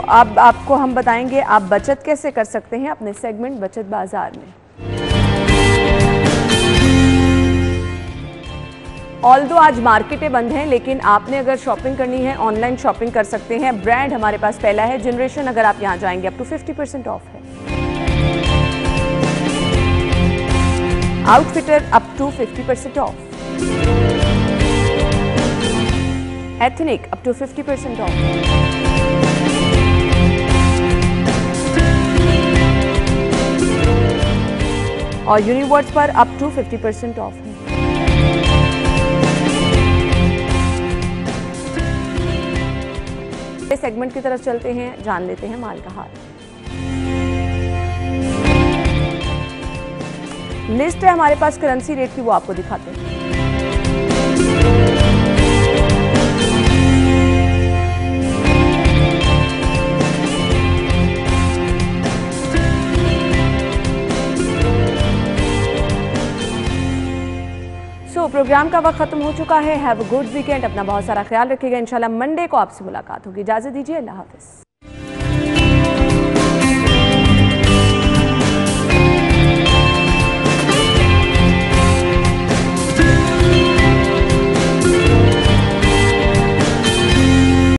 अब आपको हम बताएंगे आप बचत कैसे कर सकते हैं अपने सेगमेंट बचत बाजार में। ऑल्दो आज मार्केटें बंद हैं, लेकिन आपने अगर शॉपिंग करनी है ऑनलाइन शॉपिंग कर सकते हैं। ब्रांड हमारे पास पहला है जनरेशन, अगर आप यहां जाएंगे अप टू 50% ऑफ है। Outfitter up to 50% off. Ethnic up to 50% off. और यूनिवर्स पर अप टू 50% ऑफ है। इस सेगमेंट की तरफ चलते हैं, जान लेते हैं माल का हाल। लिस्ट है हमारे पास करेंसी रेट की, वो आपको दिखाते हैं। प्रोग्राम का वक्त खत्म हो चुका है। हैव अ गुड वीकेंड, अपना बहुत सारा ख्याल रखिएगा। इंशाल्लाह मंडे को आपसे मुलाकात होगी। इजाजत दीजिए, अल्लाह हाफिज़।